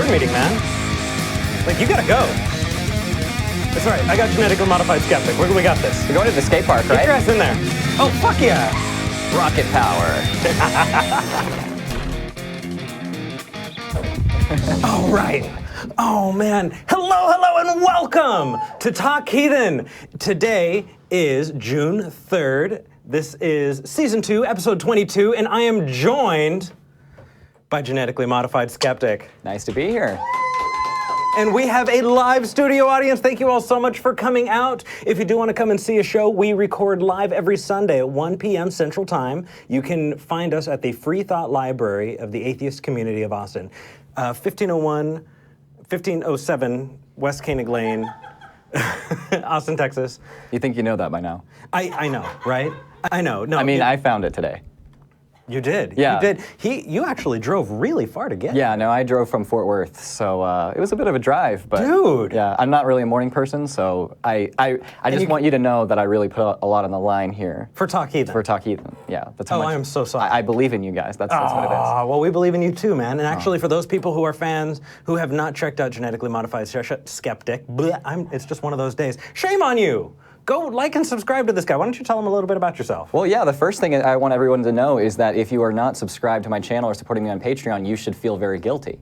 board meeting, man. Like, you gotta go. That's right, I got genetically modified skeptic. We got this. We're going to the skate park, right? Get your ass in there. Oh, fuck yeah. Rocket power. All right. Oh, man. Hello, and welcome to Talk Heathen. Today is June 3rd. This is Season 2, Episode 22, and I am joined by Genetically Modified Skeptic. Nice to be here. And we have a live studio audience. Thank you all so much for coming out. If you do want to come and see a show, we record live every Sunday at 1 p.m. Central Time. You can find us at the Freethought Library of the Atheist Community of Austin. 1507 West Koenig Lane, Austin, Texas. You think you know that by now? I know, right? I know. No, I mean, I found it today. You did. Yeah. You did. You actually drove really far to get. Yeah, no, I drove from Fort Worth, so it was a bit of a drive, but dude. Yeah, I'm not really a morning person, so I just want you to know that I really put a lot on the line here. For Talk Heathen. For Talk Heathen, yeah. That's how much I am so sorry. I believe in you guys. That's what it is. Well, we believe in you too, man. And actually, for those people who are fans who have not checked out Genetically Modified Skeptic, it's just one of those days. Shame on you. Go like and subscribe to this guy. Why don't you tell him a little bit about yourself? Well, yeah, the first thing I want everyone to know is that if you are not subscribed to my channel or supporting me on Patreon, you should feel very guilty.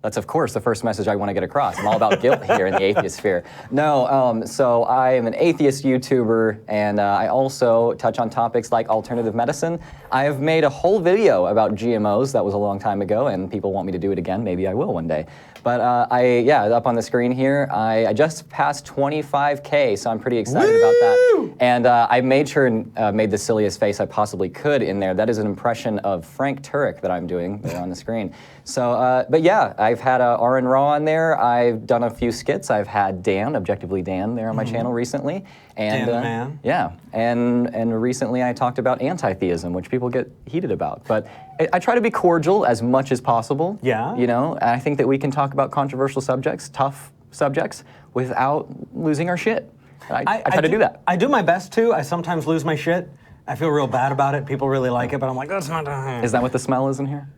That's, of course, the first message I want to get across. I'm all about guilt here in the atheist sphere. No, so I am an atheist YouTuber, and I also touch on topics like alternative medicine. I have made a whole video about GMOs. That was a long time ago, and people want me to do it again. Maybe I will one day. But up on the screen here, I just passed 25K, so I'm pretty excited about that. And I made sure and made the silliest face I possibly could in there. That is an impression of Frank Turek that I'm doing there on the screen. So, but yeah, I've had R and Raw on there. I've done a few skits. I've had Dan, Objectively Dan, there on my channel recently. And, Dan the man. Yeah, and recently I talked about anti-theism, which people get heated about. But I try to be cordial as much as possible. Yeah. You know, and I think that we can talk about controversial subjects, tough subjects, without losing our shit. I try to do that. I do my best to. I sometimes lose my shit. I feel real bad about it. People really like it, but I'm like, that's not. Is that what the smell is in here?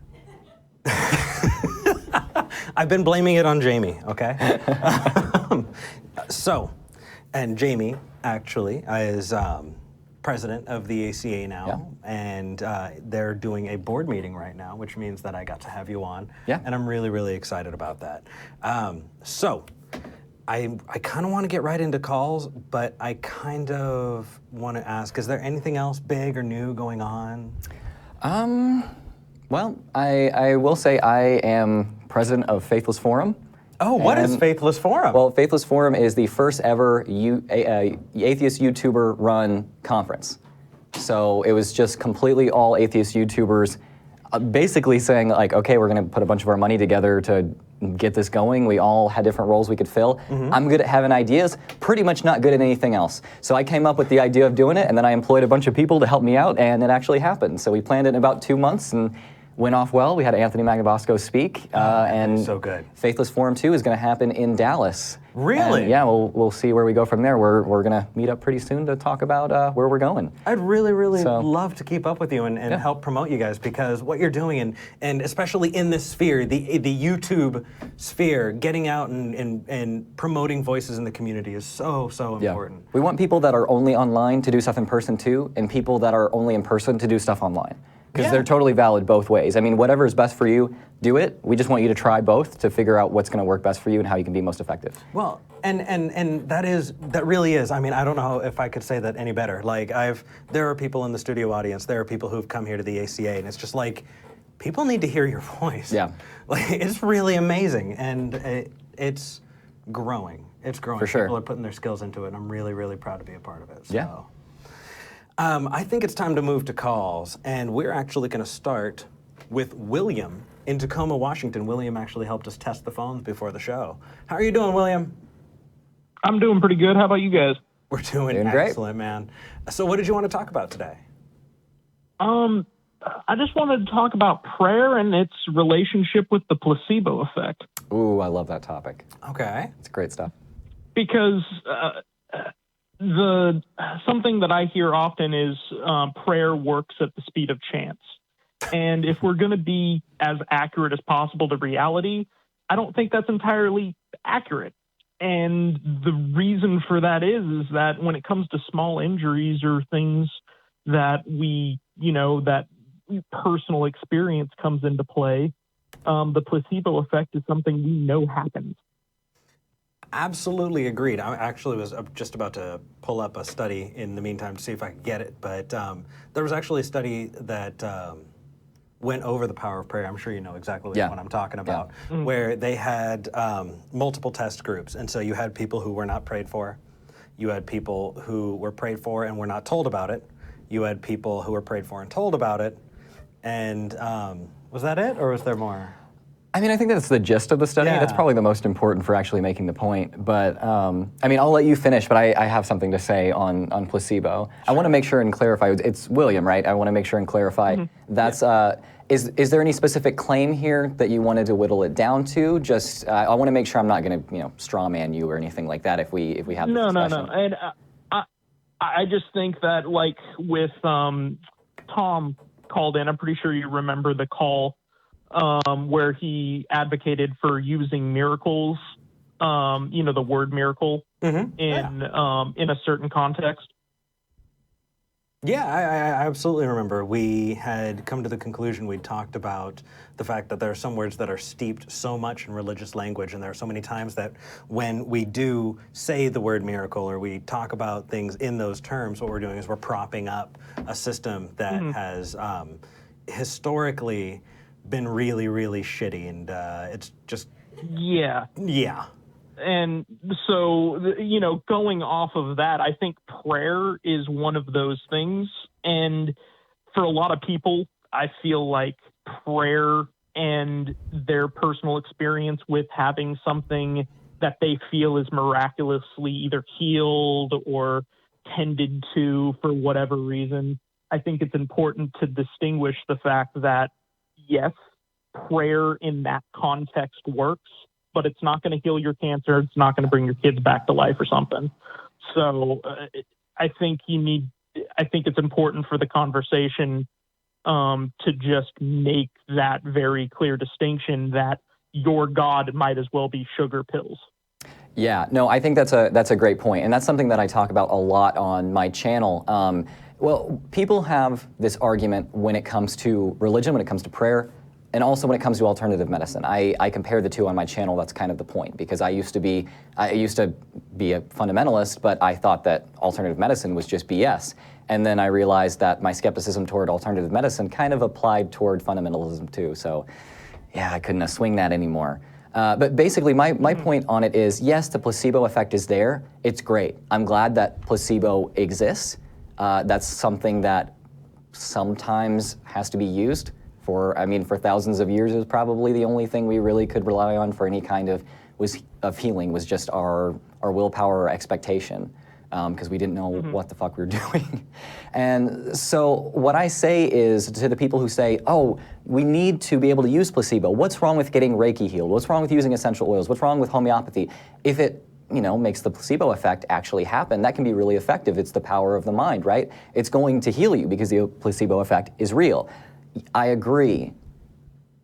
I've been blaming it on Jamie, okay? And Jamie, actually, is president of the ACA now, yeah. And they're doing a board meeting right now, which means that I got to have you on, yeah. And I'm really, really excited about that. So I kind of want to get right into calls, but I kind of want to ask, is there anything else big or new going on? Well, I will say I am president of Faithless Forum. Oh, what is Faithless Forum? Well, Faithless Forum is the first ever atheist YouTuber run conference. So it was just completely all atheist YouTubers basically saying like, okay, we're going to put a bunch of our money together to get this going. We all had different roles we could fill. I'm good at having ideas, pretty much not good at anything else. So I came up with the idea of doing it, and then I employed a bunch of people to help me out, and it actually happened. So we planned it in about 2 months, and went off well. We had Anthony Magnabosco speak, and so good. Faithless Forum 2 is going to happen in Dallas. Really? And yeah, we'll see where we go from there. We're going to meet up pretty soon to talk about where we're going. I'd really, really love to keep up with you and yeah. help promote you guys, because what you're doing, and especially in this sphere, the YouTube sphere, getting out and promoting voices in the community is so important. We want people that are only online to do stuff in person too, and people that are only in person to do stuff online. Because they're totally valid both ways. I mean, whatever is best for you, do it. We just want you to try both to figure out what's going to work best for you and how you can be most effective. Well, and that really is. I mean, I don't know if I could say that any better. Like, there are people in the studio audience. There are people who've come here to the ACA, and it's just like, people need to hear your voice. Yeah. Like, it's really amazing, and it's growing. It's growing. For sure. People are putting their skills into it, and I'm really, really proud to be a part of it. So. Yeah. I think it's time to move to calls, and we're actually going to start with William in Tacoma, Washington. William actually helped us test the phones before the show. How are you doing, William? I'm doing pretty good. How about you guys? We're doing excellent, man. So what did you want to talk about today? I just wanted to talk about prayer and its relationship with the placebo effect. Ooh, I love that topic. Okay. It's great stuff. Because something that I hear often is prayer works at the speed of chance. And if we're going to be as accurate as possible to reality, I don't think that's entirely accurate. And the reason for that is that when it comes to small injuries or things that that personal experience comes into play, the placebo effect is something we know happens. Absolutely agreed. I actually was just about to pull up a study in the meantime to see if I could get it, but there was actually a study that went over the power of prayer. I'm sure you know exactly what I'm talking about, where they had multiple test groups. And so you had people who were not prayed for. You had people who were prayed for and were not told about it. You had people who were prayed for and told about it. And was that it, or was there more? I mean, I think that's the gist of the study. Yeah. That's probably the most important for actually making the point. But I mean, I'll let you finish, but I have something to say on placebo. Sure. I want to make sure and clarify. It's William, right? I want to make sure and clarify. That's is there any specific claim here that you wanted to whittle it down to? Just I want to make sure I'm not going to straw man you or anything like that if we have this discussion. No. And I just think that like with Tom called in, I'm pretty sure you remember the call. Where he advocated for using miracles, the word miracle in a certain context. Yeah, I absolutely remember. We had come to the conclusion, we'd talked about the fact that there are some words that are steeped so much in religious language, and there are so many times that when we do say the word miracle or we talk about things in those terms, what we're doing is we're propping up a system that has historically been really, really shitty, and it's just... Yeah. And so, going off of that, I think prayer is one of those things, and for a lot of people, I feel like prayer and their personal experience with having something that they feel is miraculously either healed or tended to for whatever reason, I think it's important to distinguish the fact that yes, prayer in that context works, but it's not going to heal your cancer. It's not going to bring your kids back to life or something. So I think it's important for the conversation to just make that very clear distinction that your God might as well be sugar pills. Yeah, no, I think that's a great point, and that's something that I talk about a lot on my channel. Well, people have this argument when it comes to religion, when it comes to prayer, and also when it comes to alternative medicine. I compare the two on my channel. That's kind of the point, because I used to be a fundamentalist, but I thought that alternative medicine was just BS. And then I realized that my skepticism toward alternative medicine kind of applied toward fundamentalism too. So yeah, I couldn't swing that anymore. But basically, my point on it is, yes, the placebo effect is there. It's great. I'm glad that placebo exists. That's something that sometimes has to be used. For thousands of years, it was probably the only thing we really could rely on for any kind of healing was just our willpower or expectation, because we didn't know what the fuck we were doing. And so what I say is to the people who say, oh, we need to be able to use placebo. What's wrong with getting Reiki healed? What's wrong with using essential oils? What's wrong with homeopathy? If it makes the placebo effect actually happen, that can be really effective. It's the power of the mind, right? It's going to heal you because the placebo effect is real. I agree.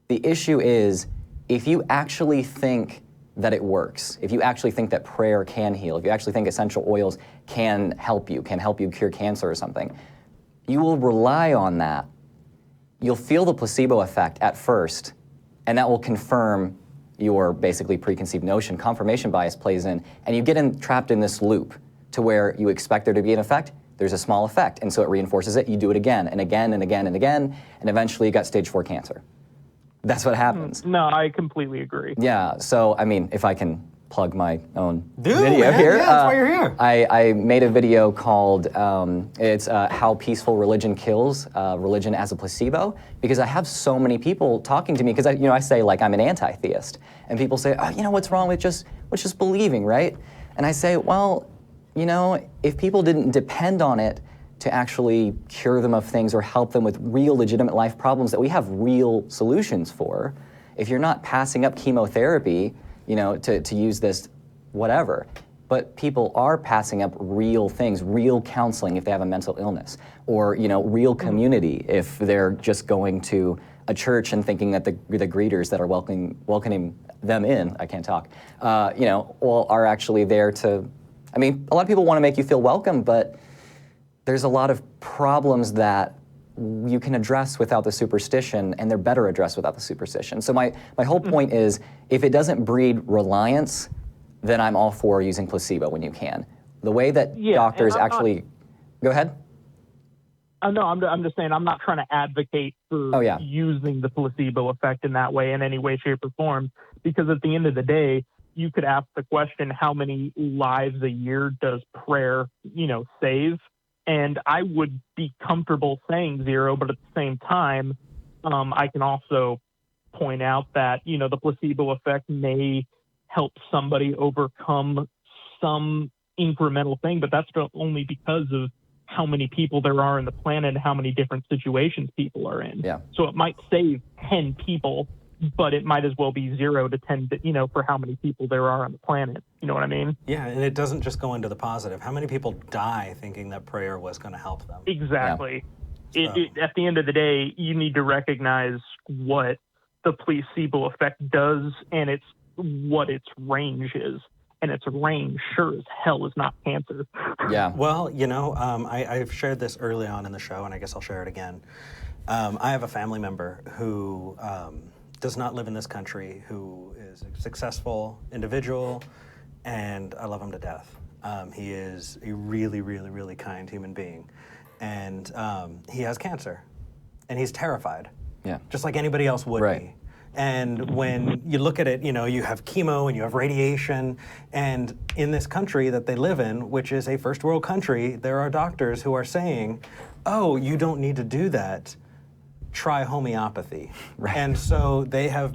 The issue is, if you actually think that it works, if you actually think that prayer can heal, if you actually think essential oils can help you cure cancer or something, you will rely on that. You'll feel the placebo effect at first, and that will confirm your basically preconceived notion. Confirmation bias plays in, and you get trapped in this loop to where you expect there to be an effect, there's a small effect, and so it reinforces it. You do it again and again and again and again, and eventually you got stage 4 cancer. That's what happens. No, I completely agree. Yeah, so if I can plug my own video here. Yeah, that's why you're here. I made a video called, it's How Peaceful Religion Kills Religion as a Placebo, because I have so many people talking to me, because I say like I'm an anti-theist, and people say, oh, what's wrong with just believing, right? And I say, well, if people didn't depend on it to actually cure them of things or help them with real legitimate life problems that we have real solutions for, if you're not passing up chemotherapy, to use this, whatever, but people are passing up real things, real counseling if they have a mental illness, or, real community if they're just going to a church and thinking that the greeters that are welcoming them in, I can't talk, are actually there to, I mean, a lot of people want to make you feel welcome, but there's a lot of problems that you can address without the superstition, and they're better addressed without the superstition. So my whole point is, if it doesn't breed reliance, then I'm all for using placebo when you can. The way that doctors actually... Go ahead. No, I'm just saying I'm not trying to advocate for using the placebo effect in that way, in any way, shape, or form, because at the end of the day, you could ask the question, how many lives a year does prayer, save? And I would be comfortable saying 0, but at the same time, I can also point out that, the placebo effect may help somebody overcome some incremental thing, but that's only because of how many people there are on the planet and how many different situations people are in. Yeah. So it might save 10 people, but it might as well be 0 to 10, for how many people there are on the planet. You know what I mean? Yeah, and it doesn't just go into the positive. How many people die thinking that prayer was going to help them? Exactly. Yeah. At the end of the day, you need to recognize what the placebo effect does, and it's what its range is. And its range sure as hell is not cancer. Yeah. Well, I've shared this early on in the show, and I guess I'll share it again. I have a family member who does not live in this country, who is a successful individual, and I love him to death. He is a really, really, really kind human being. And he has cancer, and he's terrified. Yeah. Just like anybody else would be. And when you look at it, you have chemo and you have radiation. And in this country that they live in, which is a first world country, there are doctors who are saying, oh, you don't need to do that. Try homeopathy. Right. And so they have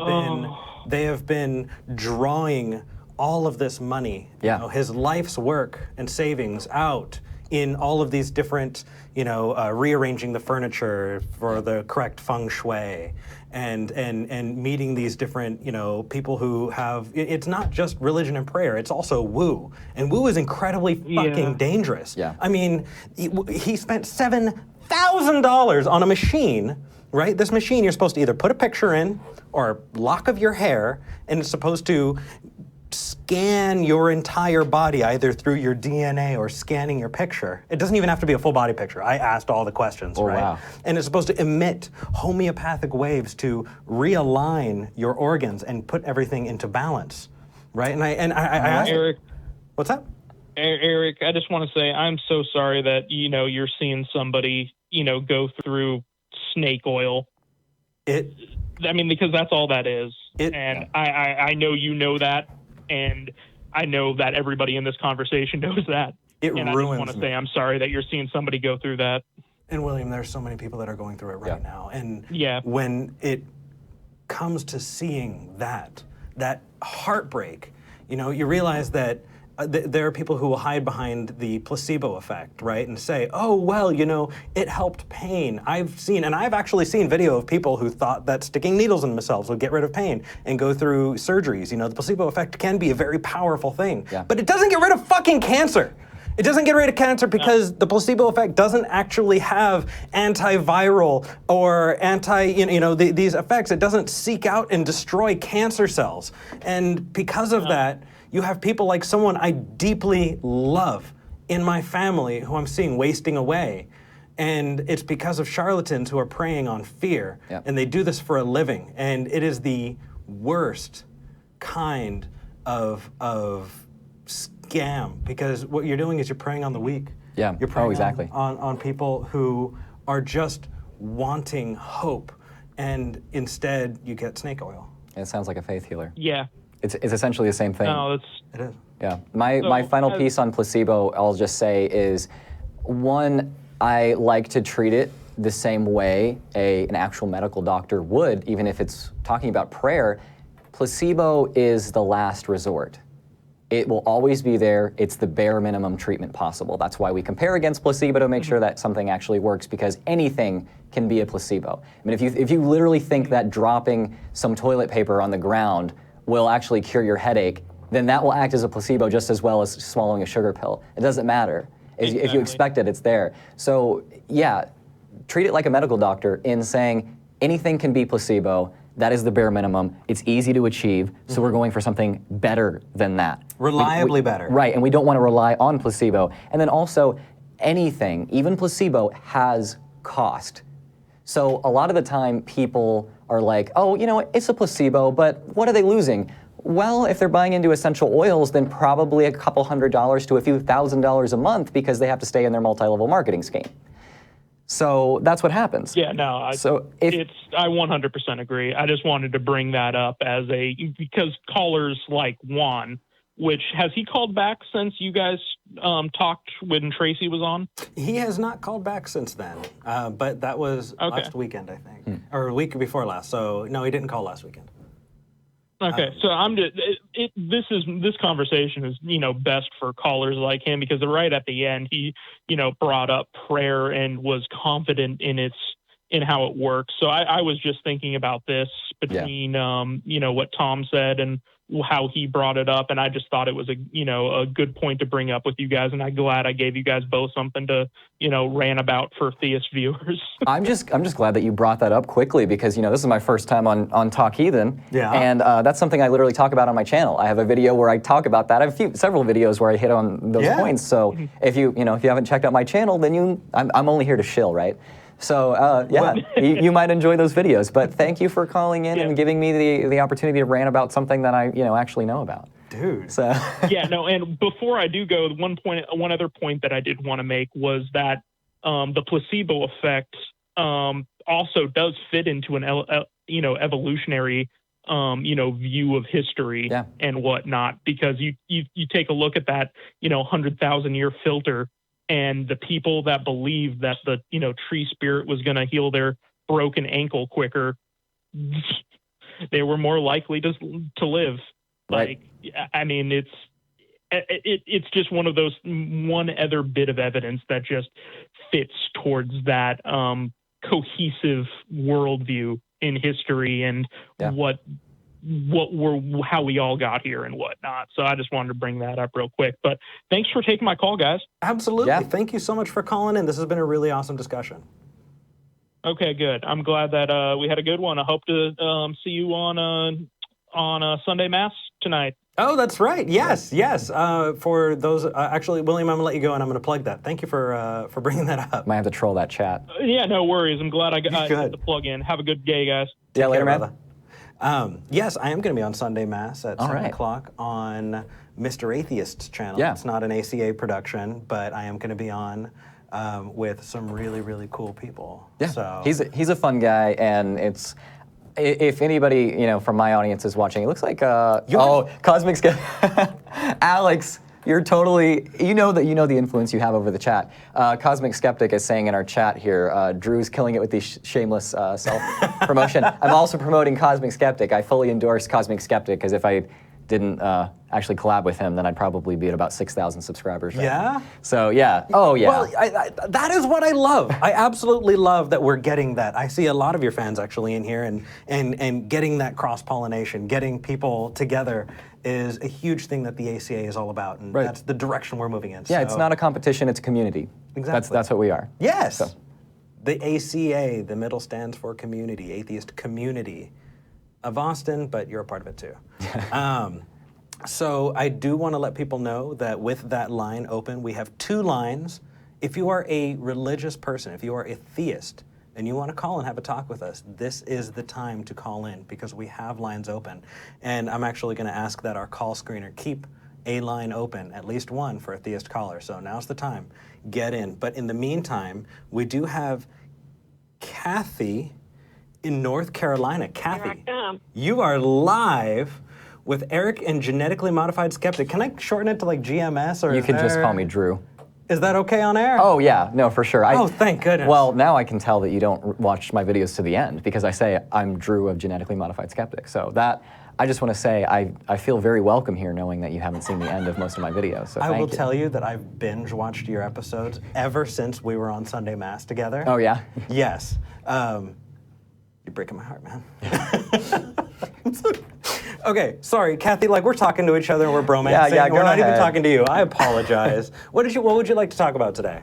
been drawing all of this money, his life's work and savings out in all of these different, rearranging the furniture for the correct feng shui, and meeting these different, people who have. It's not just religion and prayer; it's also woo, and woo is incredibly fucking dangerous. Yeah. I mean, he spent $7,000 on a machine. Right? This machine, you're supposed to either put a picture in or a lock of your hair, and it's supposed to scan your entire body either through your DNA or scanning your picture. It doesn't even have to be a full body picture. I asked all the questions, right? Wow. And it's supposed to emit homeopathic waves to realign your organs and put everything into balance, right? And I asked, Eric, what's that? Eric, I just want to say I'm so sorry that you're seeing somebody go through snake oil. Because that's all that is. I know you know that. And I know that everybody in this conversation knows that. And I just want to say I'm sorry that you're seeing somebody go through that. And William, there's so many people that are going through it right now. And when it comes to seeing that heartbreak, you realize that there are people who will hide behind the placebo effect, right? And say, oh, well, it helped pain. I've actually seen video of people who thought that sticking needles in themselves would get rid of pain and go through surgeries. The placebo effect can be a very powerful thing. Yeah. But it doesn't get rid of fucking cancer. It doesn't get rid of cancer because the placebo effect doesn't actually have antiviral or these effects. It doesn't seek out and destroy cancer cells. And because of that, you have people like someone I deeply love in my family who I'm seeing wasting away. And it's because of charlatans who are preying on fear. Yep. And they do this for a living. And it is the worst kind of scam, because what you're doing is you're preying on the weak. Yeah. You're preying exactly. on people who are just wanting hope. And instead you get snake oil. It sounds like a faith healer. Yeah. It's essentially the same thing. No, it is. Yeah. My final piece on placebo, I'll just say, is one, I like to treat it the same way an actual medical doctor would, even if it's talking about prayer. Placebo is the last resort. It will always be there. It's the bare minimum treatment possible. That's why we compare against placebo to make sure that something actually works, because anything can be a placebo. I mean, if you literally think that dropping some toilet paper on the ground will actually cure your headache, then that will act as a placebo just as well as swallowing a sugar pill. It doesn't matter. Exactly. If you expect it, it's there. So yeah, treat it like a medical doctor in saying anything can be placebo. That is the bare minimum. It's easy to achieve, so we're going for something better than that. Reliably better. Right, and we don't want to rely on placebo. And then also, anything, even placebo, has cost. So a lot of the time, people are like, oh, you know what, it's a placebo, but what are they losing? Well, if they're buying into essential oils, then probably a couple $100s to a few $1,000s a month because they have to stay in their multi-level marketing scheme. So that's what happens. Yeah, no, I 100% agree. I just wanted to bring that up because callers like Juan, which has he called back since you guys talked when Tracy was on? He has not called back since then, but that was last weekend, I think, or a week before last. So no, he didn't call last weekend. Okay, so I'm just this conversation is best for callers like him because right at the end he brought up prayer and was confident in how it works. So I was just thinking about this between what Tom said and how he brought it up, and I just thought it was a good point to bring up with you guys, and I'm glad I gave you guys both something to rant about for theist viewers. I'm just glad that you brought that up quickly because this is my first time on Talk Heathen, and that's something I literally talk about on my channel. I have a video where I talk about that. I have several videos where I hit on those points. So if you haven't checked out my channel, then I'm only here to shill, right? So you might enjoy those videos, but thank you for calling in and giving me the opportunity to rant about something that I actually know about. Dude. So and before I do go, one other point that I did want to make was that the placebo effect also does fit into an evolutionary view of history and whatnot, because you take a look at that 100,000-year filter. And the people that believed that the tree spirit was going to heal their broken ankle quicker, they were more likely to live. Right. I mean, it's just one other bit of evidence that just fits towards that cohesive worldview in history and how we all got here and whatnot. So I just wanted to bring that up real quick. But thanks for taking my call, guys. Absolutely. Yeah. Thank you so much for calling in. This has been a really awesome discussion. Okay, good. I'm glad that we had a good one. I hope to see you on Sunday Mass tonight. Oh, that's right. Yes. For those, actually, William, I'm going to let you go, and I'm going to plug that. Thank you for bringing that up. Might have to troll that chat. Yeah, no worries. I'm glad I got the plug in. Have a good day, guys. Yeah, later, man. Yes, I am going to be on Sunday Mass at 7 o'clock on Mr. Atheist's channel. Yeah. It's not an ACA production, but I am going to be on with some really, really cool people. Yeah, so. He's a fun guy, and it's... If anybody, from my audience is watching, it looks like, Cosmic Skeptic. Alex, you're totally, the influence you have over the chat. Cosmic Skeptic is saying in our chat here, Drew's killing it with the shameless self-promotion. I'm also promoting Cosmic Skeptic. I fully endorse Cosmic Skeptic, because if I didn't actually collab with him, then I'd probably be at about 6,000 subscribers. Right? So, yeah. Oh, yeah. Well, that is what I love. I absolutely love that we're getting that. I see a lot of your fans actually in here, and getting that cross-pollination, getting people together is a huge thing that the ACA is all about, and that's the direction we're moving in. Yeah, it's not a competition, it's a community. Exactly. That's what we are. Yes. So. The ACA, the middle stands for community, Atheist Community of Austin, but you're a part of it too. So I do want to let people know that with that line open, we have 2 lines. If you are a religious person, if you are a theist, and you want to call and have a talk with us, this is the time to call in, because we have lines open. And I'm actually going to ask that our call screener keep a line open, at least one, for a theist caller. So now's the time. Get in. But in the meantime, we do have Cathy in North Carolina. Cathy, you are live with Eric and Genetically Modified Skeptic. Can I shorten it to like GMS? Or you can just call me Drew. Is that okay on air? Oh, yeah. No, for sure. Oh, thank goodness. Well, now I can tell that you don't watch my videos to the end, because I say I'm Drew of Genetically Modified Skeptic. So that, I just want to say I feel very welcome here, knowing that you haven't seen the end of most of my videos. So I will tell you that I've binge watched your episodes ever since we were on Sunday Mass together. Oh, yeah? Yes. You're breaking my heart, man. Okay, sorry, Cathy, we're talking to each other and we're bromancing. Yeah, we're not even talking to you. I apologize. What would you like to talk about today?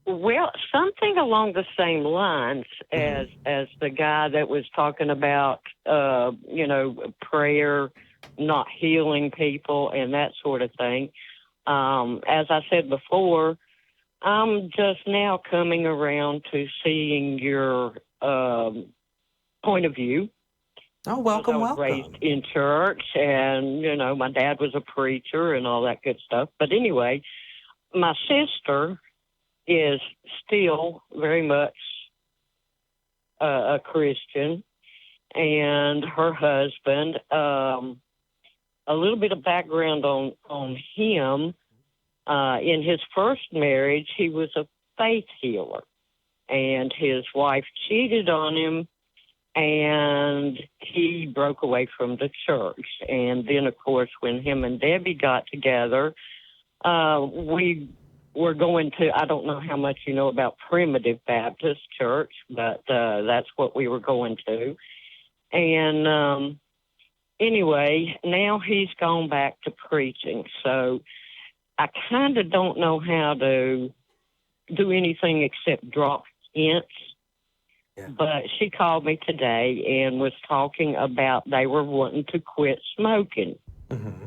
Well, something along the same lines as the guy that was talking about, prayer not healing people and that sort of thing. As I said before, I'm just now coming around to seeing your point of view. Oh, welcome, I was welcome. raised in church, and, my dad was a preacher and all that good stuff. But anyway, my sister is still very much a Christian, and her husband, a little bit of background on him. In his first marriage, he was a faith healer, and his wife cheated on him, and he broke away from the church. And then, of course, when him and Debbie got together, we were going to, I don't know how much you know about Primitive Baptist Church, but that's what we were going to. And anyway, now he's gone back to preaching. So I kind of don't know how to do anything except drop hints. Yeah. But she called me today and was talking about they were wanting to quit smoking. Mm-hmm.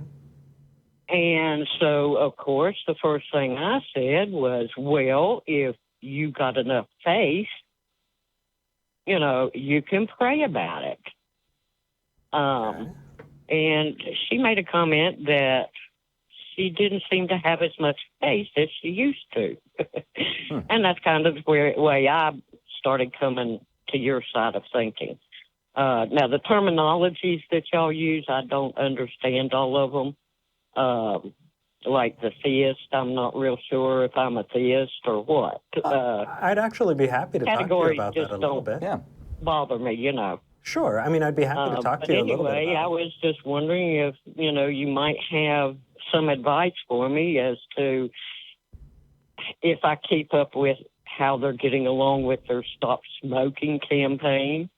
And so, of course, the first thing I said was, well, if you got enough faith, you can pray about it. And she made a comment that she didn't seem to have as much faith as she used to. And that's kind of the way I started coming to your side of thinking. Now, the terminologies that y'all use, I don't understand all of them. Like the theist, I'm not real sure if I'm a theist or what. I'd actually be happy to talk to you about that a little bit. Yeah, bother me, Sure. I mean, I'd be happy to talk to you a little bit about it. I was just wondering if, you might have some advice for me as to if I keep up with how they're getting along with their Stop Smoking campaign.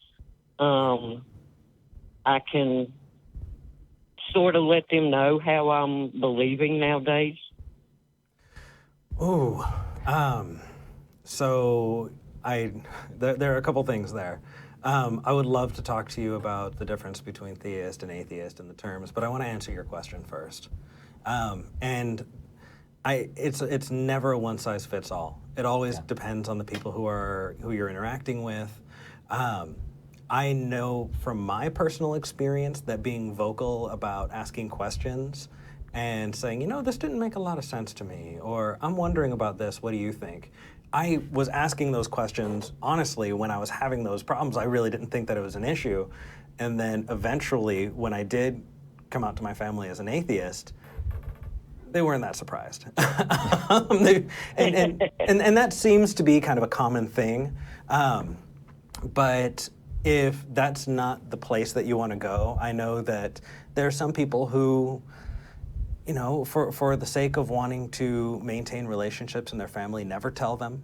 I can sort of let them know how I'm believing nowadays. Ooh, so there are a couple things there. I would love to talk to you about the difference between theist and atheist and the terms, but I want to answer your question first. And it's never a one size fits all. It always depends on the people who you're interacting with. I know from my personal experience that being vocal about asking questions and saying, this didn't make a lot of sense to me, or I'm wondering about this, what do you think? I was asking those questions, honestly, when I was having those problems. I really didn't think that it was an issue. And then eventually, when I did come out to my family as an atheist, they weren't that surprised. And that seems to be kind of a common thing. But if that's not the place that you want to go, I know that there are some people who, for the sake of wanting to maintain relationships in their family, never tell them.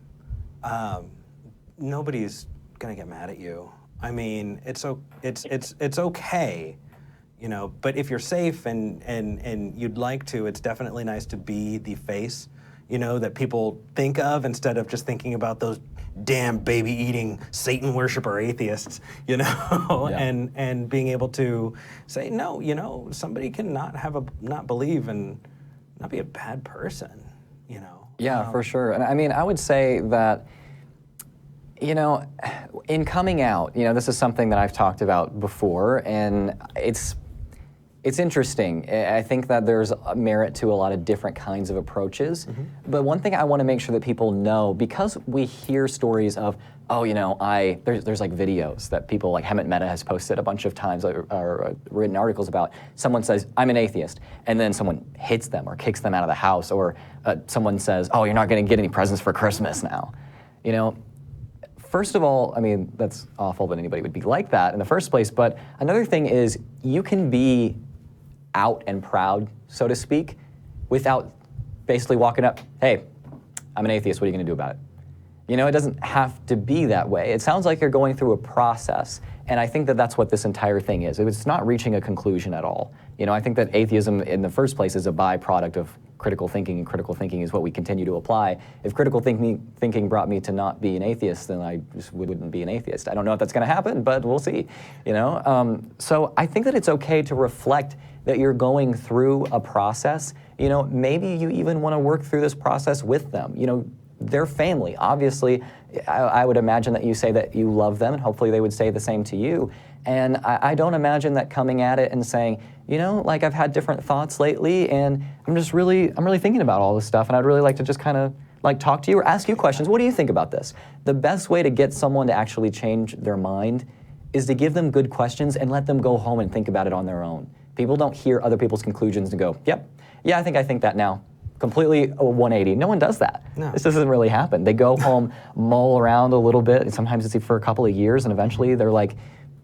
Nobody's gonna get mad at you. I mean, it's okay, But if you're safe and you'd like to, it's definitely nice to be the face, that people think of instead of just thinking about those damn baby-eating Satan worshiper atheists, and being able to say, no, somebody can not believe and not be a bad person, Yeah, for sure. And I mean, I would say that, in coming out, this is something that I've talked about before, and it's interesting. I think that there's a merit to a lot of different kinds of approaches. Mm-hmm. But one thing I want to make sure that people know, because we hear stories of, there's like videos that people like Hemet Meta has posted a bunch of times or written articles about. Someone says, I'm an atheist, and then someone hits them or kicks them out of the house, or someone says, you're not going to get any presents for Christmas now. First of all, I mean, that's awful that anybody would be like that in the first place, but another thing is you can be out and proud, so to speak, without basically walking up, hey, I'm an atheist, what are you going to do about it? It doesn't have to be that way. It sounds like you're going through a process, and I think that that's what this entire thing is. It's not reaching a conclusion at all. I think that atheism in the first place is a byproduct of critical thinking, and critical thinking is what we continue to apply. If critical thinking brought me to not be an atheist, then I just wouldn't be an atheist. I don't know if that's going to happen, but we'll see. So I think that it's okay to reflect that you're going through a process. Maybe you even want to work through this process with them. Their family. Obviously, I would imagine that you say that you love them, and hopefully they would say the same to you. And I don't imagine that coming at it and saying, I've had different thoughts lately, and I'm really thinking about all this stuff, and I'd really like to just kind of talk to you or ask you questions. What do you think about this? The best way to get someone to actually change their mind is to give them good questions and let them go home and think about it on their own. People don't hear other people's conclusions and go, yep, yeah, I think that now. Completely 180. No one does that. No. This doesn't really happen. They go home, mull around a little bit, and sometimes it's for a couple of years, and eventually they're like,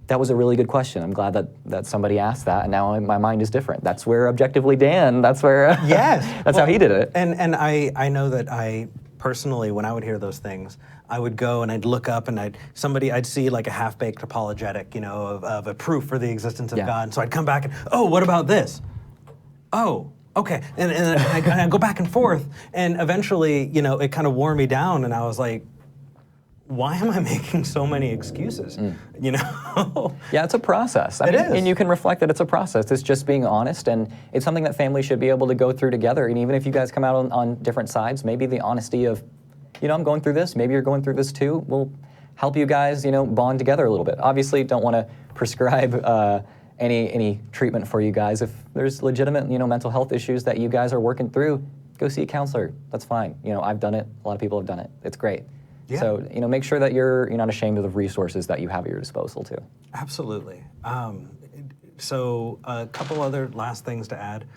that was a really good question. I'm glad that somebody asked that, and now my mind is different. That's where Objectively Dan, that's where, that's how he did it. And I know that I personally, when I would hear those things, I would go and I'd look up and I'd see like a half-baked apologetic, of a proof for the existence of God. And so I'd come back and, what about this? Oh, okay. And I go back and forth, and eventually, it kind of wore me down, and I was like, why am I making so many excuses? Yeah, it's a process. It is. And you can reflect that it's a process. It's just being honest, and it's something that families should be able to go through together. And even if you guys come out on different sides, maybe the honesty of, I'm going through this, maybe you're going through this too, will help you guys, bond together a little bit. Obviously, don't want to prescribe any treatment for you guys. If there's legitimate, mental health issues that you guys are working through, go see a counselor. That's fine. I've done it. A lot of people have done it. It's great. Yeah. So, make sure that you're not ashamed of the resources that you have at your disposal, too. Absolutely. So a couple other last things to add.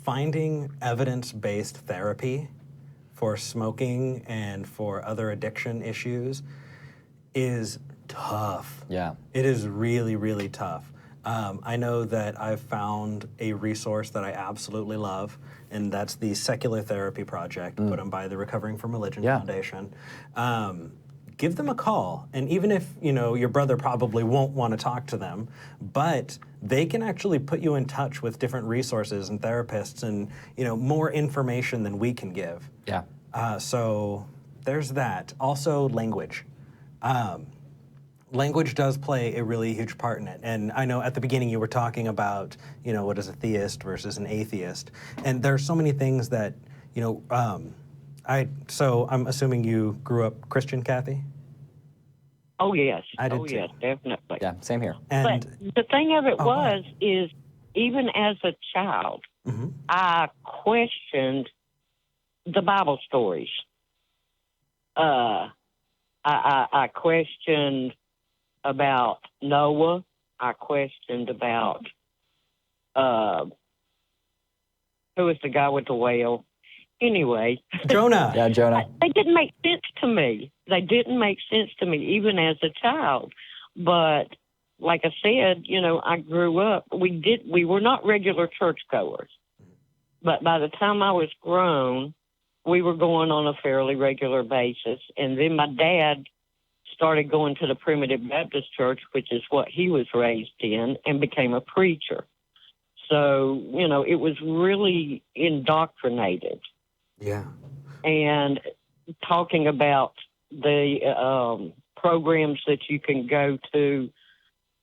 Finding evidence-based therapy for smoking and for other addiction issues is tough. Yeah. It is really, really tough. I know that I've found a resource that I absolutely love, and that's the Secular Therapy Project, put on by the Recovering from Religion Foundation. Give them a call, and even if your brother probably won't want to talk to them, but they can actually put you in touch with different resources and therapists, and more information than we can give. Yeah. So there's that. Also, language. Language does play a really huge part in it. And I know at the beginning you were talking about, what is a theist versus an atheist. And there are so many things that, so I'm assuming you grew up Christian, Cathy? Oh, yes. I did too. Yes, definitely. Yeah, same here. But the thing of it is even as a child, I questioned the Bible stories. I questioned about Noah. I questioned about who was the guy with the whale. Anyway. Jonah. Yeah, Jonah. They didn't make sense to me. They didn't make sense to me, even as a child. But like I said, I grew up. We were not regular churchgoers. But by the time I was grown, we were going on a fairly regular basis. And then my dad started going to the Primitive Baptist Church, which is what he was raised in, and became a preacher. So, it was really indoctrinated. Yeah. And talking about the programs that you can go to,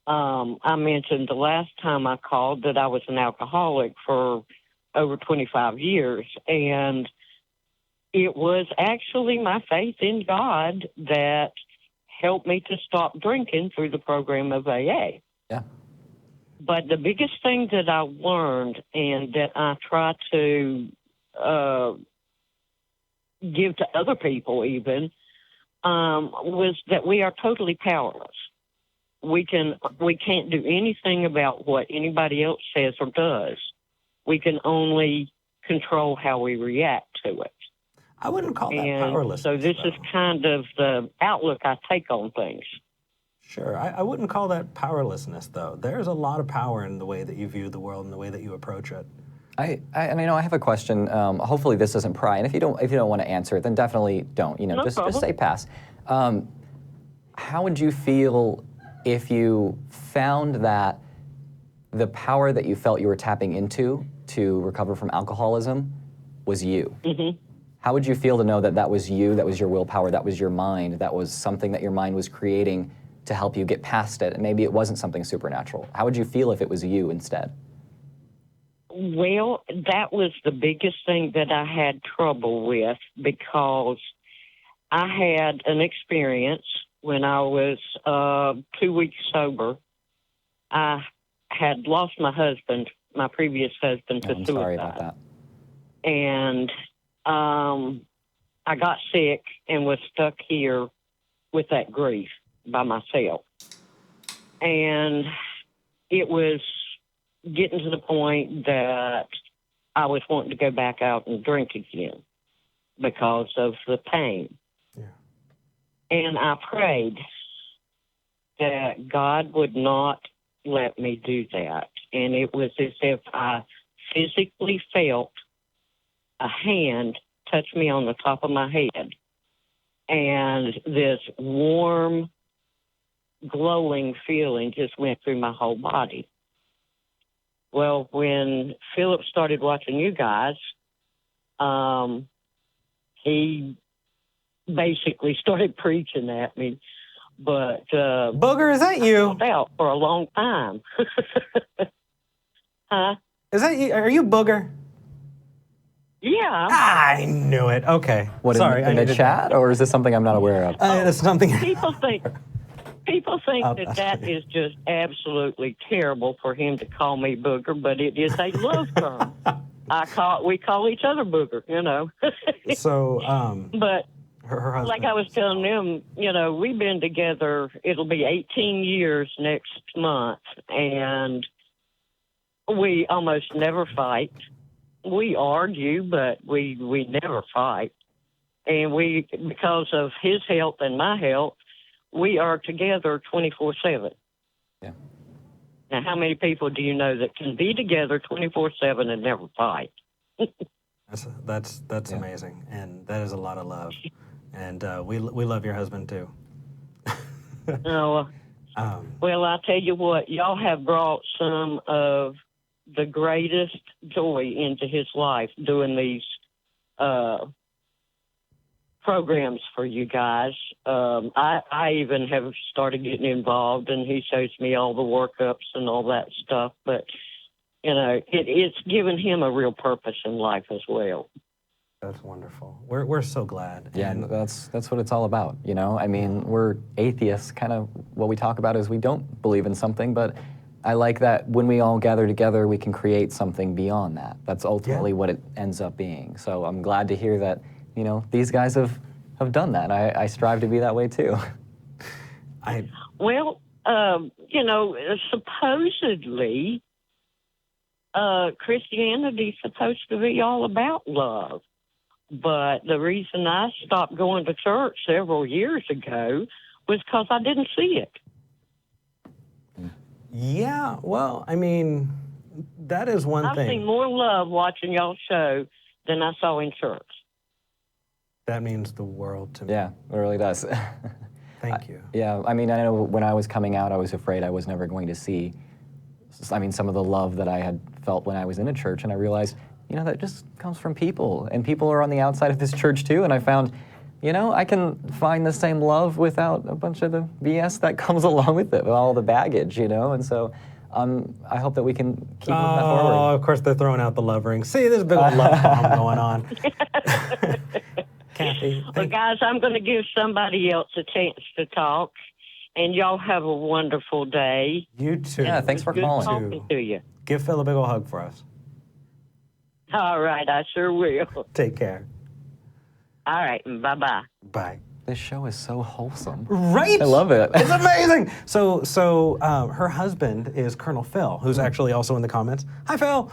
I mentioned the last time I called that I was an alcoholic for over 25 years. And it was actually my faith in God that helped me to stop drinking through the program of AA. Yeah. But the biggest thing that I learned and that I try to give to other people even was that we are totally powerless. We can't do anything about what anybody else says or does. We can only control how we react to it. I wouldn't call that powerlessness. So this is kind of the outlook I take on things. Sure. I wouldn't call that powerlessness, though. There's a lot of power in the way that you view the world and the way that you approach it. I have a question. Hopefully this doesn't pry, and if you don't want to answer it, then definitely don't. Just say pass. How would you feel if you found that the power that you felt you were tapping into to recover from alcoholism was you. Mm-hmm. How would you feel to know that that was you, that was your willpower, that was your mind, that was something that your mind was creating to help you get past it, and maybe it wasn't something supernatural? How would you feel if it was you instead? Well, that was the biggest thing that I had trouble with, because I had an experience when I was 2 weeks sober. I had lost my husband, my previous husband, to I'm suicide. sorry about that. And I got sick and was stuck here with that grief by myself. And it was getting to the point that I was wanting to go back out and drink again because of the pain. Yeah. And I prayed that God would not let me do that. And it was as if I physically felt a hand touch me on the top of my head. And this warm, glowing feeling just went through my whole body. Well, when Philip started watching you guys, he basically started preaching at me. But Booger, is that you? I held out for a long time. Huh? Is that you? Are you Booger? Yeah. I knew it. Okay. What, Sorry, in the chat, or is this something I'm not aware of? It's something. People think that is just absolutely terrible for him to call me Booger, but it is a love term. We call each other Booger, you know. So, but her husband. like I was telling them, you know, we've been together. It'll be 18 years next month, and we almost never fight. We argue, but we never fight. And because of his health and my health, we are together 24/7. Yeah. Now, how many people do you know that can be together 24/7 and never fight? That's amazing, and that is a lot of love. And we love your husband too. Well, I tell you what, y'all have brought some of the greatest joy into his life doing these programs for you guys. I even have started getting involved, and he shows me all the workups and all that stuff. But, you know, it's given him a real purpose in life as well. That's wonderful. We're so glad. Yeah, and that's what it's all about, you know? I mean, we're atheists. Kind of what we talk about is we don't believe in something, but I like that when we all gather together, we can create something beyond that. That's ultimately what it ends up being. So I'm glad to hear that, you know, these guys have done that. I strive to be that way too. Well, you know, supposedly Christianity is supposed to be all about love. But the reason I stopped going to church several years ago was because I didn't see it. Yeah, well, I mean, that is one thing. I've seen more love watching y'all's show than I saw in church. That means the world to me. Yeah, it really does. Thank you. Yeah, I mean, I know when I was coming out, I was afraid I was never going to see, some of the love that I had felt when I was in a church, and I realized, you know, that just comes from people, and people are on the outside of this church too, and I found, you know, I can find the same love without a bunch of the BS that comes along with it, with all the baggage, you know, and so I hope that we can keep moving that forward. Oh, of course they're throwing out the love ring. See, there's a big old love bomb going on. Cathy. Well, guys, I'm going to give somebody else a chance to talk, and y'all have a wonderful day. You too. Yeah, thanks for Good calling. talking to you. Give Phil a big old hug for us. All right, I sure will. Take care. All right, bye-bye. Bye. This show is so wholesome. Right? I love it. It's amazing. So her husband is Colonel Phil, who's actually also in the comments. Hi, Phil.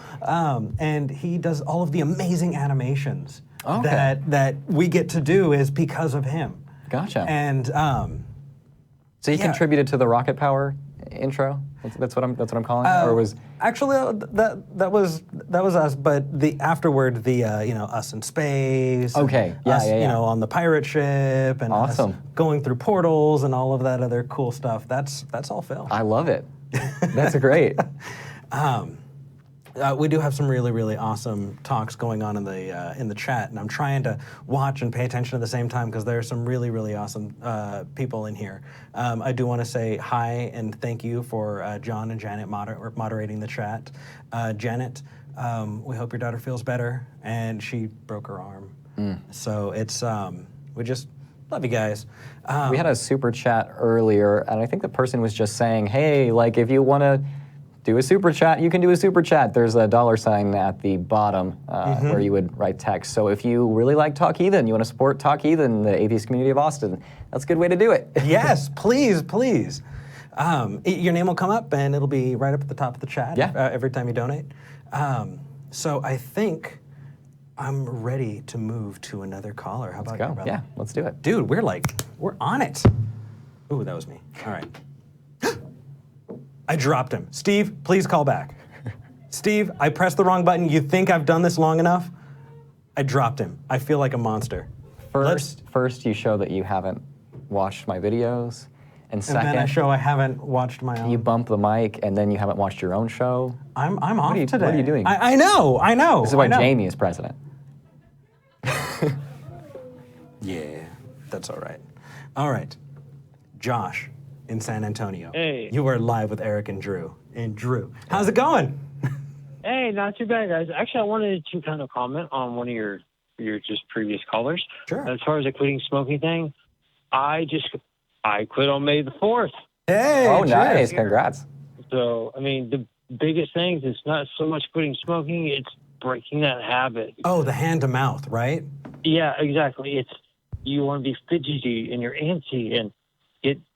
And he does all of the amazing animations that we get to do is because of him. Gotcha. And so you contributed to the rocket power intro? That's what I'm calling it, or was actually that was us, but the afterward us in space. Okay. Us, Yeah. You know, on the pirate ship and us Awesome. going through portals and all of that other cool stuff. That's all Phil. I love it. That's great. We do have some really, really awesome talks going on in the chat, and I'm trying to watch and pay attention at the same time because there are some really, really awesome people in here. I do want to say hi and thank you for John and Janet moderating the chat. Janet, we hope your daughter feels better, and she broke her arm. So it's we just love you guys. We had a super chat earlier, and I think the person was just saying, hey, like if you want to do a super chat, you can do a super chat. There's a $ at the bottom where you would write text. So if you really like Talk Heathen, you want to support Talk Heathen, the Atheist Community of Austin, that's a good way to do it. Yes, please, please. Your name will come up, and it'll be right up at the top of the chat every time you donate. So I think I'm ready to move to another caller. How about you, brother? Yeah, let's do it. Dude, we're on it. Ooh, that was me. All right. I dropped him. Steve, please call back. Steve, I pressed the wrong button. You think I've done this long enough? I dropped him. I feel like a monster. First you show that you haven't watched my videos, and second, then I show I haven't watched my own. you bump the mic, and then you haven't watched your own show. I'm off today. What are you doing? I know. This is why Jamie is president. Yeah, that's all right. All right, Josh in San Antonio. Hey. You are live with Eric and Drew. And Drew, how's it going? Hey, not too bad, guys. Actually, I wanted to kind of comment on one of your just previous callers. Sure. As far as the quitting smoking thing, I quit on May the 4th. Hey, Oh, cheers. nice. Congrats. So, I mean, the biggest thing is not so much quitting smoking, it's breaking that habit. Oh, the hand to mouth, right? Yeah, exactly. It's you want to be fidgety and you're antsy and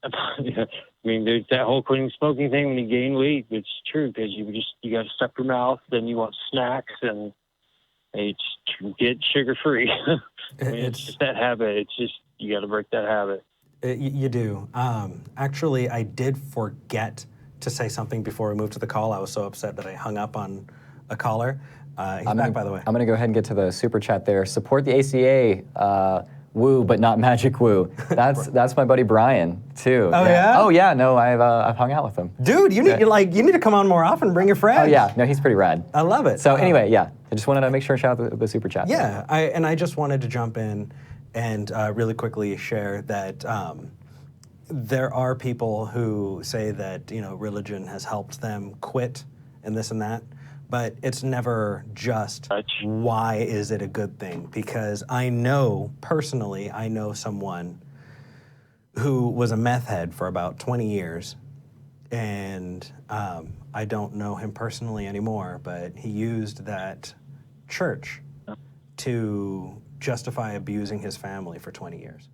I mean, there's that whole quitting smoking thing when you gain weight. It's true because you got to stuff your mouth, then you want snacks, and you just get sugar free. I mean, it's just that habit. It's just you got to break that habit. You do. Actually, I did forget to say something before we moved to the call. I was so upset that I hung up on a caller. He's back, by the way. I'm going to go ahead and get to the super chat there. Support the ACA. Woo, but not magic woo. That's my buddy Brian too. Oh yeah? Oh yeah. No, I've hung out with him. Dude, you need to come on more often. Bring your friends. Oh yeah. No, he's pretty rad. I love it. So anyway, yeah. I just wanted to make sure and shout out the super chat. Yeah, I just wanted to jump in and really quickly share that there are people who say that religion has helped them quit and this and that. But it's never just why is it a good thing? Because I know someone who was a meth head for about 20 years, and I don't know him personally anymore, but he used that church to justify abusing his family for 20 years.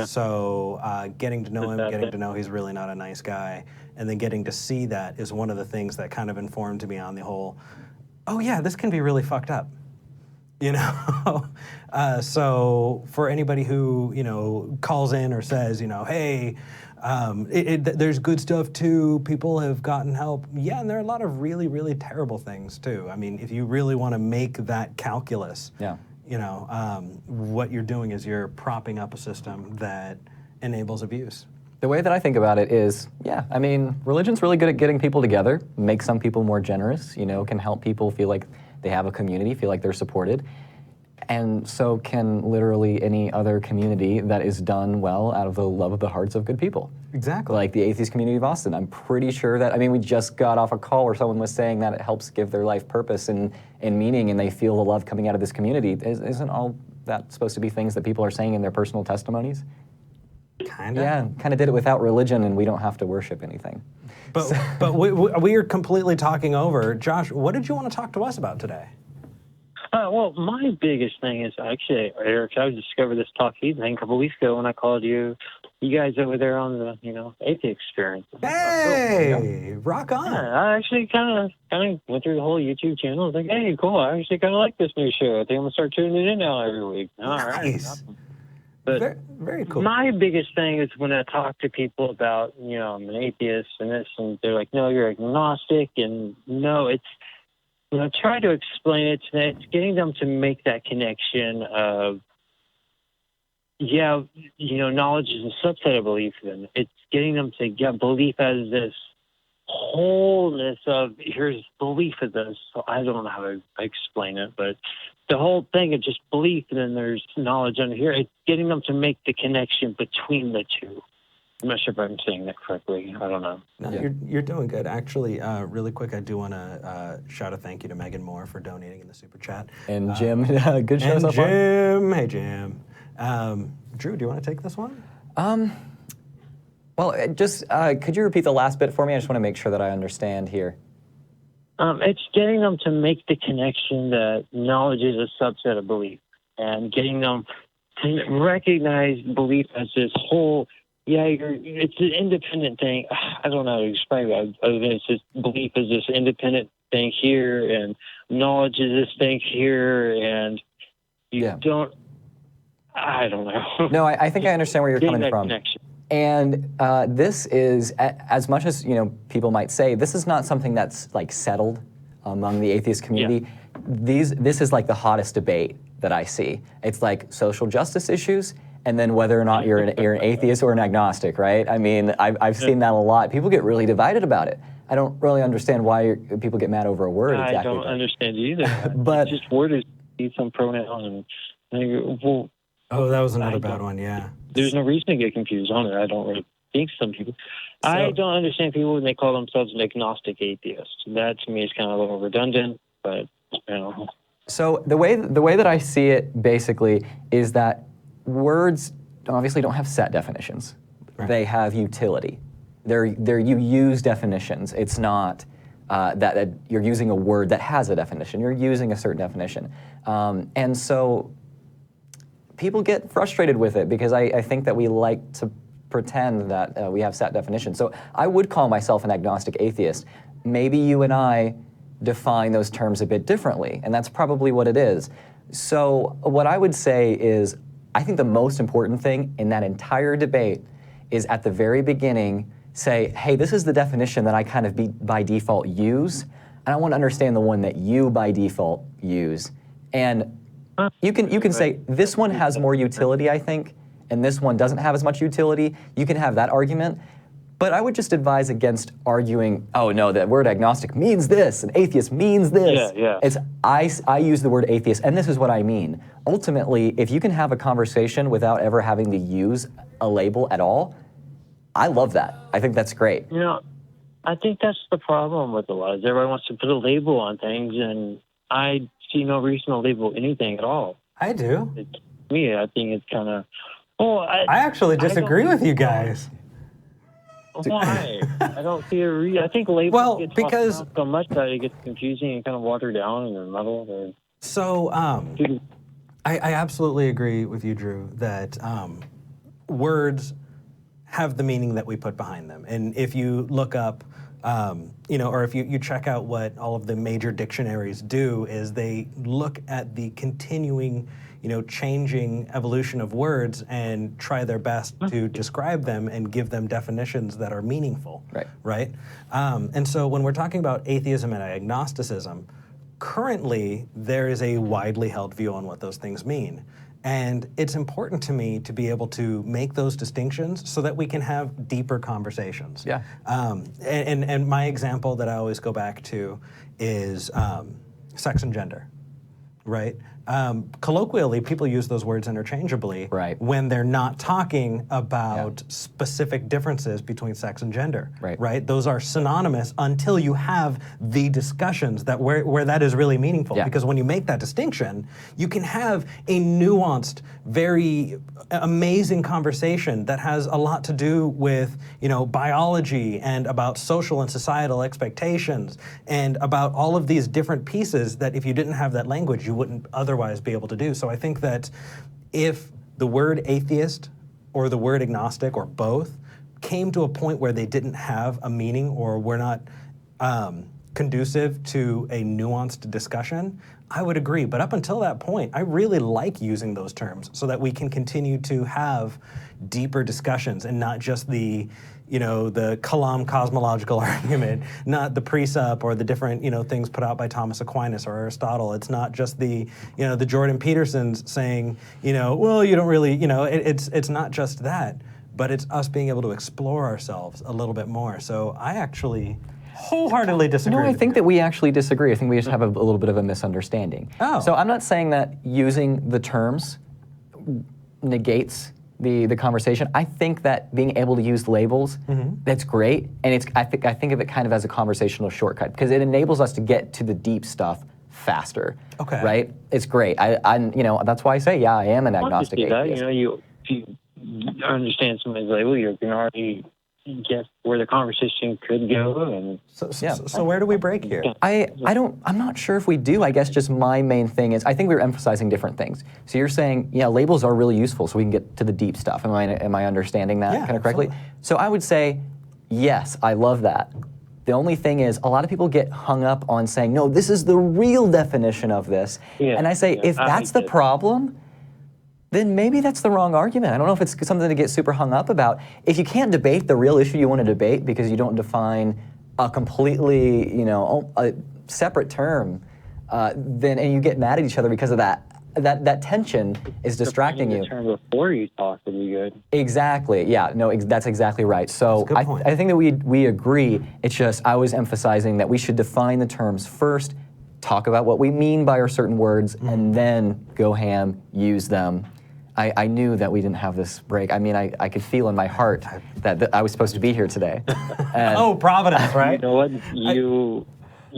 So getting to know him, getting to know he's really not a nice guy, and then getting to see that is one of the things that kind of informed me on the whole, oh yeah, this can be really fucked up. So for anybody who, calls in or says, hey, there's good stuff too, people have gotten help. Yeah, and there are a lot of really, really terrible things too. I mean, if you really want to make that calculus, what you're doing is you're propping up a system that enables abuse. The way that I think about it is, I mean, religion's really good at getting people together, make some people more generous, can help people feel like they have a community, feel like they're supported. And so can literally any other community that is done well out of the love of the hearts of good people. Exactly. Like the Atheist Community of Austin. I'm pretty sure that, we just got off a call where someone was saying that it helps give their life purpose and meaning, and they feel the love coming out of this community. Isn't all that supposed to be things that people are saying in their personal testimonies? Kinda. Yeah, kind of did it without religion, and we don't have to worship anything. But we are completely talking over. Josh, what did you want to talk to us about today? Well, my biggest thing is actually, Eric, I discovered this Talk Heathen thing a couple weeks ago when I called you guys over there on the Atheist Experience. Hey, rock on. Yeah, I actually kind of went through the whole YouTube channel. I was like, hey, cool. I actually kind of like this new show. I think I'm going to start tuning in now every week. All nice. Right. But very, very cool. My biggest thing is when I talk to people about, I'm an atheist and this, and they're like, no, you're agnostic. And no, it's, when I try to explain it to them, it's getting them to make that connection of, knowledge is a subset of belief. And it's getting them to get belief as this wholeness of here's belief of this. So I don't know how to explain it, but the whole thing of just belief, and then there's knowledge under here. It's getting them to make the connection between the two. I'm not sure if I'm saying that correctly. I don't know. No, you're doing good. Actually, really quick, I do want to shout a thank you to Megan Moore for donating in the super chat. And Jim, good show so far. Jim, hey Jim. Drew, do you want to take this one? Well, just could you repeat the last bit for me? I just want to make sure that I understand here. It's getting them to make the connection that knowledge is a subset of belief, and getting them to recognize belief as this whole. Yeah, it's an independent thing. I don't know how to explain it. Other than it's just belief is this independent thing here, and knowledge is this thing here, and you don't. I don't know. No, I think I understand where you're coming that from. Connection. And this is, as much as people might say, this is not something that's like settled among the atheist community. Yeah. This is like the hottest debate that I see. It's like social justice issues, and then whether or not you're an atheist or an agnostic, right? I mean, I've seen that a lot. People get really divided about it. I don't really understand why people get mad over a word. I don't understand either. But just word is some pronoun, and well. Oh, that was another bad one. Yeah. There's no reason to get confused on it. I don't really think some people. I don't understand people when they call themselves an agnostic atheist. That to me is kind of a little redundant, but So the way that I see it basically is that words obviously don't have set definitions. Right. They have utility. You use definitions. It's not that you're using a word that has a definition. You're using a certain definition, and so. People get frustrated with it because I think that we like to pretend that we have set definitions. So I would call myself an agnostic atheist. Maybe you and I define those terms a bit differently, and that's probably what it is. So what I would say is, I think the most important thing in that entire debate is at the very beginning, say, hey, this is the definition that I kind of by default use, and I want to understand the one that you by default use. And you can say, this one has more utility, I think, and this one doesn't have as much utility. You can have that argument. But I would just advise against arguing, oh no, that word agnostic means this, and atheist means this. Yeah. It's, I use the word atheist, and this is what I mean. Ultimately, if you can have a conversation without ever having to use a label at all, I love that. I think that's great. I think that's the problem with a lot is everybody wants to put a label on things, and I see no reason to label anything at all. I do. To me, I think it's kind of. I actually disagree with you guys. Why? I don't see a reason. I think labels get because so much that it gets confusing and kind of watered down in the middle. So, I absolutely agree with you, Drew, that words have the meaning that we put behind them. And if you look up, or if you check out what all of the major dictionaries do, is they look at the continuing, changing evolution of words and try their best to describe them and give them definitions that are meaningful. Right? And so when we're talking about atheism and agnosticism, currently there is a widely held view on what those things mean. And it's important to me to be able to make those distinctions so that we can have deeper conversations. Yeah. And my example that I always go back to is sex and gender, right? Colloquially, people use those words interchangeably when they're not talking about specific differences between sex and gender, right? Those are synonymous until you have the discussions that where that is really meaningful. Because when you make that distinction, you can have a nuanced, very amazing conversation that has a lot to do with, biology and about social and societal expectations and about all of these different pieces that if you didn't have that language, you wouldn't otherwise be able to do. So I think that if the word atheist or the word agnostic or both came to a point where they didn't have a meaning or were not conducive to a nuanced discussion, I would agree. But up until that point, I really like using those terms so that we can continue to have deeper discussions and not just the the Kalam cosmological argument, not the precept or the different, things put out by Thomas Aquinas or Aristotle. It's not just the, the Jordan Petersons saying, well, you don't really, it's not just that, but it's us being able to explore ourselves a little bit more. So I actually wholeheartedly disagree. No, I think that we actually disagree. I think we just have a little bit of a misunderstanding. Oh. So I'm not saying that using the terms negates the conversation. I think that being able to use labels, that's great, and I think of it kind of as a conversational shortcut because it enables us to get to the deep stuff faster. Okay. Right? It's great. I that's why I say, yeah, I am an agnostic atheist. If you understand somebody's label, you can already guess where the conversation could go. And So where do we break here? I'm not sure if we do. I guess just my main thing is I think we're emphasizing different things. So you're saying, yeah, labels are really useful so we can get to the deep stuff. Am I understanding that kind of correctly? Absolutely. So I would say, yes, I love that. The only thing is a lot of people get hung up on saying, no, this is the real definition of this. Yeah, and I say, if that's the problem, then maybe that's the wrong argument. I don't know if it's something to get super hung up about. If you can't debate the real issue you want to debate because you don't define a completely, a separate term, then and you get mad at each other because of that tension is distracting you. The term before you talk would be good. Exactly. Yeah. No. That's exactly right. So That's a good point. I think that we agree. It's just I was emphasizing that we should define the terms first, talk about what we mean by our certain words, and then go ham, use them. I knew that we didn't have this break. I mean, I could feel in my heart that I was supposed to be here today. Oh, Providence, right? You know what? You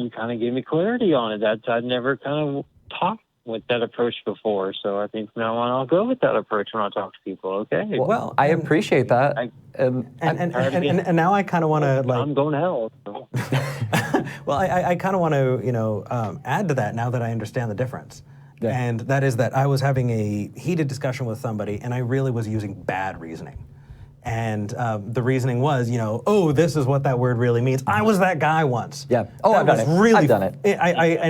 kind of gave me clarity on it. I'd never kind of talked with that approach before, so I think from now on I'll go with that approach when I talk to people. Okay. Well, I appreciate that. And now I kind of want to I'm going to hell. So. Well, I kind of want to add to that now that I understand the difference. Yeah. And that is that I was having a heated discussion with somebody, and I really was using bad reasoning. And the reasoning was, this is what that word really means. I was that guy once. Yeah. Oh, that I've done it. I've done it.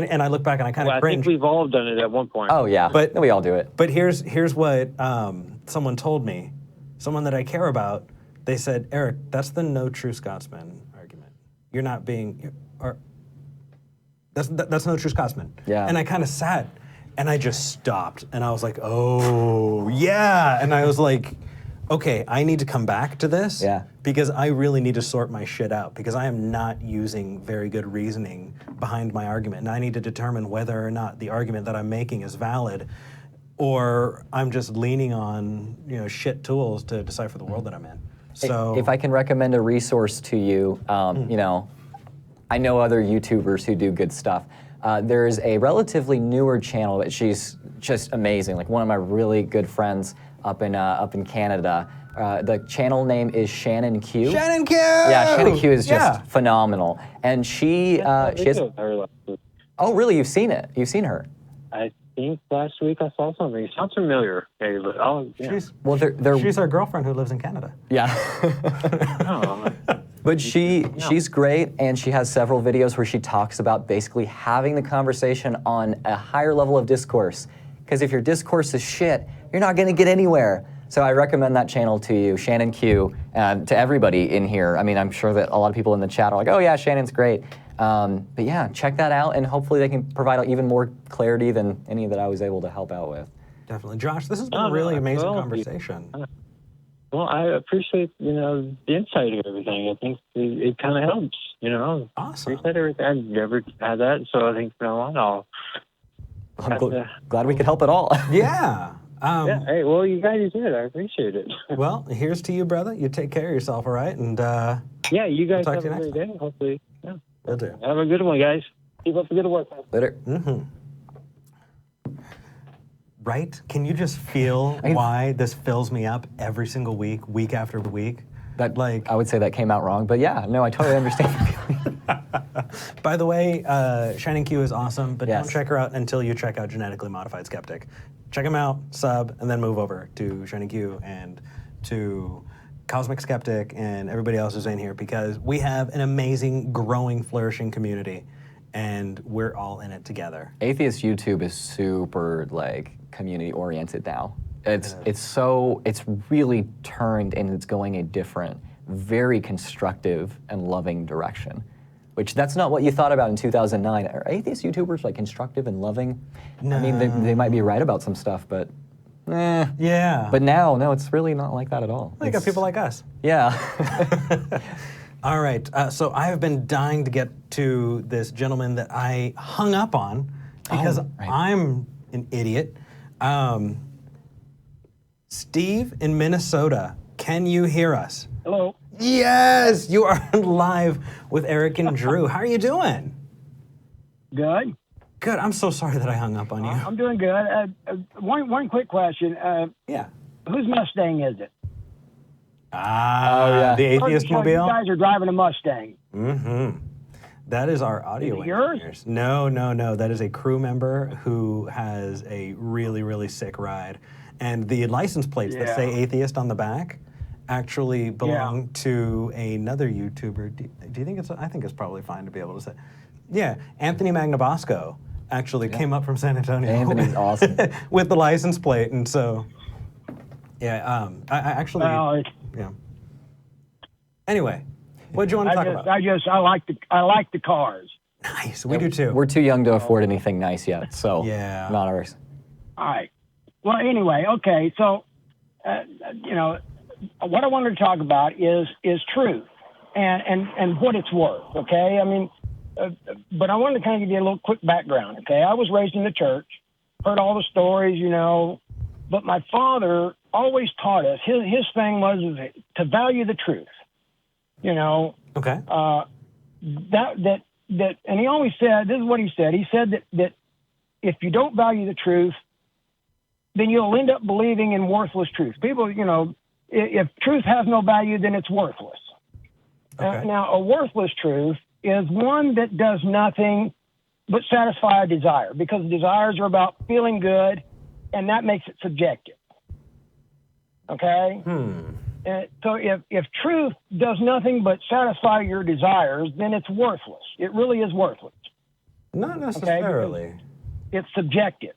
And I look back and I kind of I cringe. think we've all done it at one point. Oh yeah. But we all do it. But here's what someone told me, someone that I care about. They said, Eric, that's the no true Scotsman argument. You're not being, or that's no true Scotsman. Yeah. And I kind of sat, and I just stopped, and I was like, oh yeah, and I was like, okay, I need to come back to this because I really need to sort my shit out because I am not using very good reasoning behind my argument, and I need to determine whether or not the argument that I'm making is valid, or I'm just leaning on shit tools to decipher the world that I'm in. So if I can recommend a resource to you, I know other YouTubers who do good stuff. There's a relatively newer channel, but she's just amazing. Like one of my really good friends up in Canada. The channel name is Shannon Q. Shannon Q. Yeah, Shannon Q is just phenomenal, and she has. Oh, really? You've seen it? You've seen her? I think last week I saw something. It sounds familiar. Maybe, but She's our girlfriend who lives in Canada. Yeah. But she's great, and she has several videos where she talks about basically having the conversation on a higher level of discourse. Because if your discourse is shit, you're not going to get anywhere. So I recommend that channel to you, Shannon Q, to everybody in here. I mean, I'm sure that a lot of people in the chat are like, oh yeah, Shannon's great. But yeah, check that out, and hopefully they can provide even more clarity than any that I was able to help out with. Definitely. Josh, this has been a really amazing conversation. Well, I appreciate, the insight of everything. I think it kind of helps, Awesome. Appreciate everything. I've never had that, so I think from now on I'm glad we could help at all. Yeah. Yeah, hey, well, you guys did. I appreciate it. Well, here's to you, brother. You take care of yourself, all right? And yeah, you guys we'll have a great day, hopefully. Yeah. Will do. Have a good one, guys. Keep up the good work. Later. Right? Can you just feel why this fills me up every single week after week? That, I would say that came out wrong, but yeah, no, I totally understand. By the way, Shining Q is awesome, but Yes. don't check her out until you check out Genetically Modified Skeptic. Check him out, sub, and then move over to Shining Q and to Cosmic Skeptic and everybody else who's in here, because we have an amazing, growing, flourishing community, and we're all in it together. Atheist YouTube is super community oriented now. It's really turned, and it's going a different, very constructive and loving direction. Which that's not what you thought about in 2009. Are atheist YouTubers constructive and loving? No. I mean, they might be right about some stuff, but Yeah. But now, no, it's really not like that at all. you got people like us. Yeah. All right. So I have been dying to get to this gentleman that I hung up on because I'm an idiot. Steve in Minnesota, can you hear us? Hello. Yes, you are live with Eric and Drew. How are you doing? Good. Good. I'm so sorry that I hung up on you. I'm doing good. One quick question. Yeah. Whose Mustang is it? The Atheist You Mobile? guys are driving a Mustang. Mm-hmm. That is our audio Is it yours? engineers. No. That is a crew member who has a really, really sick ride. And the license plates that say Atheist on the back actually belong to another YouTuber. Do you think it's, I think it's probably fine to be able to say. Yeah, Anthony Magnabosco actually came up from San Antonio. Anthony's awesome. With the license plate, and so, I actually, yeah. Anyway, what did you want to talk about? I like the cars. Nice, we do too. We're too young to afford anything nice yet, so not ours. All right. Well, anyway, okay. So, what I wanted to talk about is truth and what it's worth. Okay. I mean, but I wanted to kind of give you a little quick background. Okay. I was raised in the church, heard all the stories, but my father always taught us. His thing was to value the truth. Okay. That, and he always said, this is what he said. He said that if you don't value the truth, then you'll end up believing in worthless truth. People, if truth has no value, then it's worthless. Okay. Now, a worthless truth is one that does nothing but satisfy a desire, because desires are about feeling good, and that makes it subjective. Okay? So if truth does nothing but satisfy your desires, then it's worthless. It really is worthless. Not necessarily. Okay? It's subjective.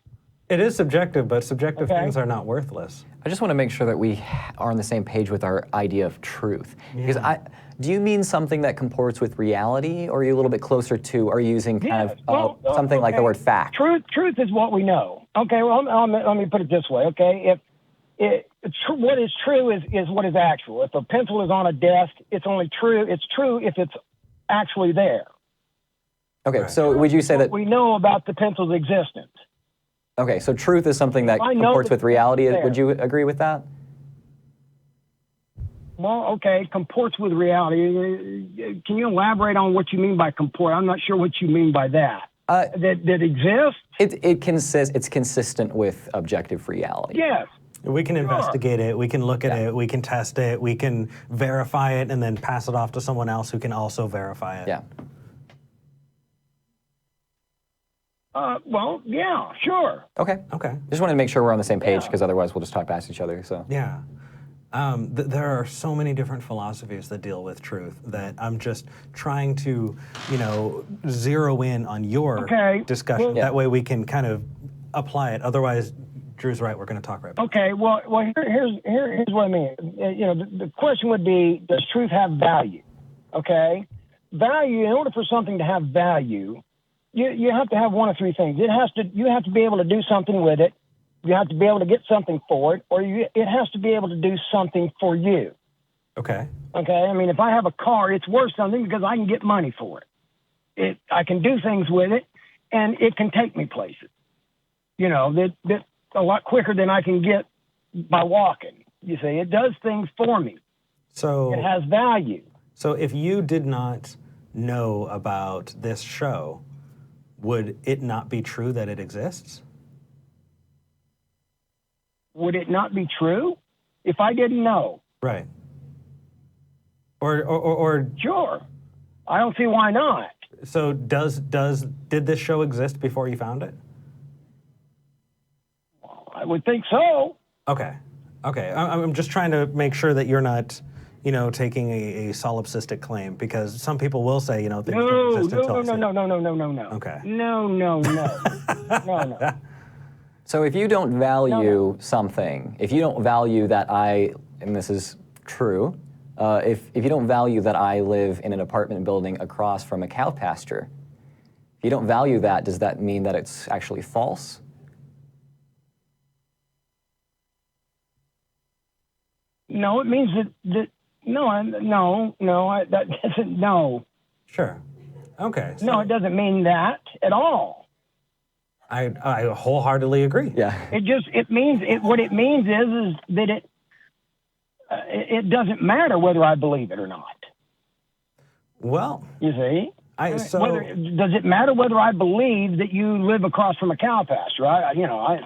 It is subjective, but subjective things are not worthless. I just want to make sure that we are on the same page with our idea of truth. Because do you mean something that comports with reality, or are you a little bit closer to, are you using kind of something like the word fact? Truth is what we know. Okay, well, let me put it this way, okay? What is true is what is actual. If a pencil is on a desk, it's true if it's actually there. Okay, so would you say that we know about the pencil's existence? Okay, so truth is something that comports with reality. Would you agree with that? Well, okay, comports with reality. Can you elaborate on what you mean by comport? I'm not sure what you mean by that. That exists? It's consistent with objective reality. Yes. We can investigate it, we can look at it, we can test it, we can verify it, and then pass it off to someone else who can also verify it. Yeah. Well, yeah, sure. Okay. Just wanted to make sure we're on the same page, because otherwise we'll just talk past each other. So. Yeah. There are so many different philosophies that deal with truth that I'm just trying to, zero in on your discussion. That way we can kind of apply it. Otherwise, Drew's right. We're going to talk right back. Okay. Well, here's what I mean. The question would be, does truth have value? Okay. Value. In order for something to have value, you have to have one of three things. You have to be able to do something with it. You have to be able to get something for it, or it has to be able to do something for you. Okay. Okay. I mean, if I have a car, it's worth something because I can get money for it. I can do things with it, and it can take me places. That a lot quicker than I can get by walking. You see, it does things for me. So it has value. So if you did not know about this show, would it not be true that it exists? Would it not be true if I didn't know? Right. Or sure. I don't see why not. So did this show exist before you found it? Well, I would think so. Okay. I'm just trying to make sure that you're not, taking a solipsistic claim, because some people will say, things don't exist until No. Okay. No. So if you don't value something, if you don't value that and this is true, if you don't value that I live in an apartment building across from a cow pasture, if you don't value that, does that mean that it's actually false? No, it means that That doesn't. No. Sure. Okay. No, it doesn't mean that at all. I wholeheartedly agree. Yeah. What it means is that it doesn't matter whether I believe it or not. Well, You see? does Does it matter whether I believe that you live across from a cow pasture? You know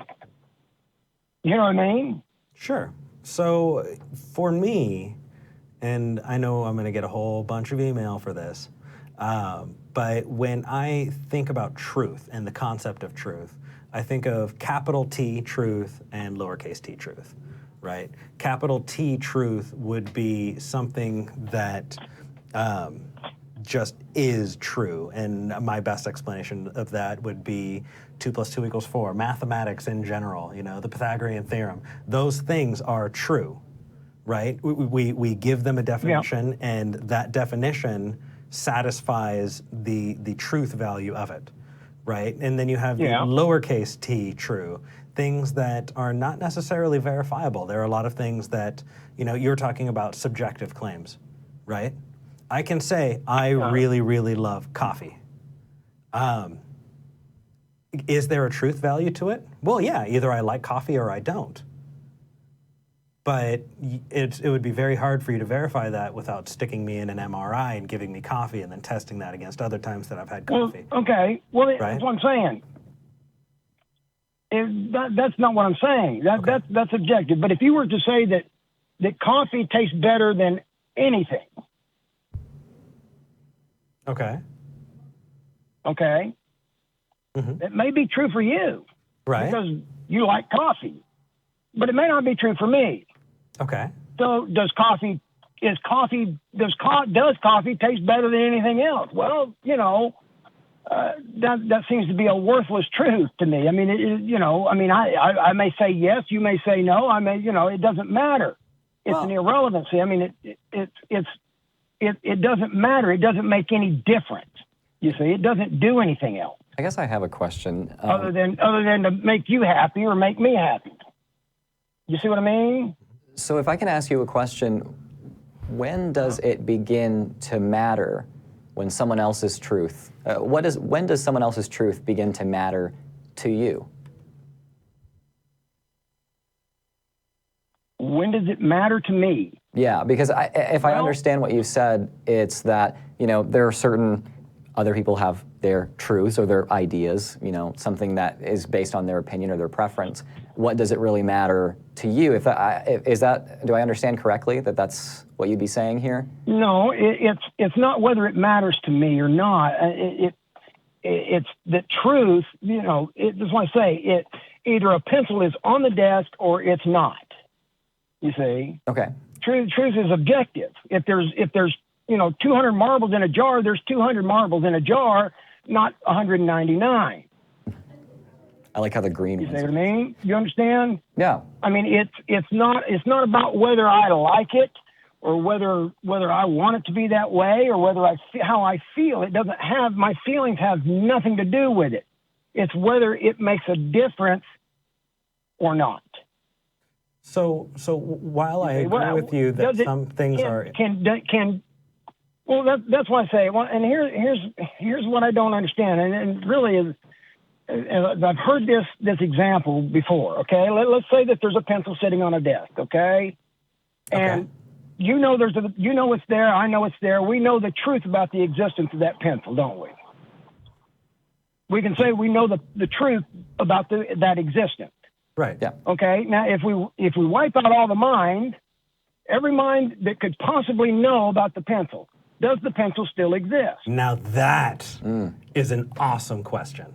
what I mean? Sure. So for me, and I know I'm going to get a whole bunch of email for this, but when I think about truth and the concept of truth, I think of capital T truth and lowercase t truth, right? Capital T truth would be something that just is true. And my best explanation of that would be 2 + 2 = 4. Mathematics in general, the Pythagorean theorem, those things are true, right? We give them a definition, and that definition satisfies the truth value of it, right? And then you have the lowercase t true, things that are not necessarily verifiable. There are a lot of things that, you're talking about subjective claims, right? I can say, I really, really love coffee. Is there a truth value to it? Well, yeah, either I like coffee or I don't. But it would be very hard for you to verify that without sticking me in an MRI and giving me coffee and then testing that against other times that I've had coffee. Well, okay. Well, right? That's what I'm saying. That's not what I'm saying. That's objective. But if you were to say that coffee tastes better than anything. Okay. Mm-hmm. It may be true for you. Right. Because you like coffee. But it may not be true for me. Okay. So does coffee taste better than anything else? Well, that seems to be a worthless truth to me. I mean, I may say yes, you may say no. It doesn't matter. It's an irrelevancy. I mean, it doesn't matter. It doesn't make any difference. You see, it doesn't do anything else. I guess I have a question. Other than to make you happy or make me happy. You see what I mean? So if I can ask you a question, when does it begin to matter when someone else's truth, when does someone else's truth begin to matter to you? When does it matter to me? Yeah, because if I understand what you said, it's that, there are certain other people have their truths or their ideas, something that is based on their opinion or their preference. What does it really matter to you? Do I understand correctly that that's what you'd be saying here? No, it's not whether it matters to me or not. It's the truth, that's why I say either a pencil is on the desk or it's not. You see? Okay. Truth is objective. If there's 200 marbles in a jar, there's 200 marbles in a jar, not 199. I like how the green You see what I mean? You understand? Yeah. I mean, it's not about whether I like it or whether I want it to be that way or how I feel. It doesn't have, my feelings have nothing to do with it. It's whether it makes a difference or not. So while I agree with you that some things well, that's why I say. Well, and here's what I don't understand, and really is, I've heard this example before. Okay, let's say that there's a pencil sitting on a desk. Okay, and it's there. I know it's there. We know the truth about the existence of that pencil, don't we? We can say we know the truth about that existence. Right. Yeah. Okay. Now, if we wipe out all the mind, every mind that could possibly know about the pencil, does the pencil still exist? Now that is an awesome question,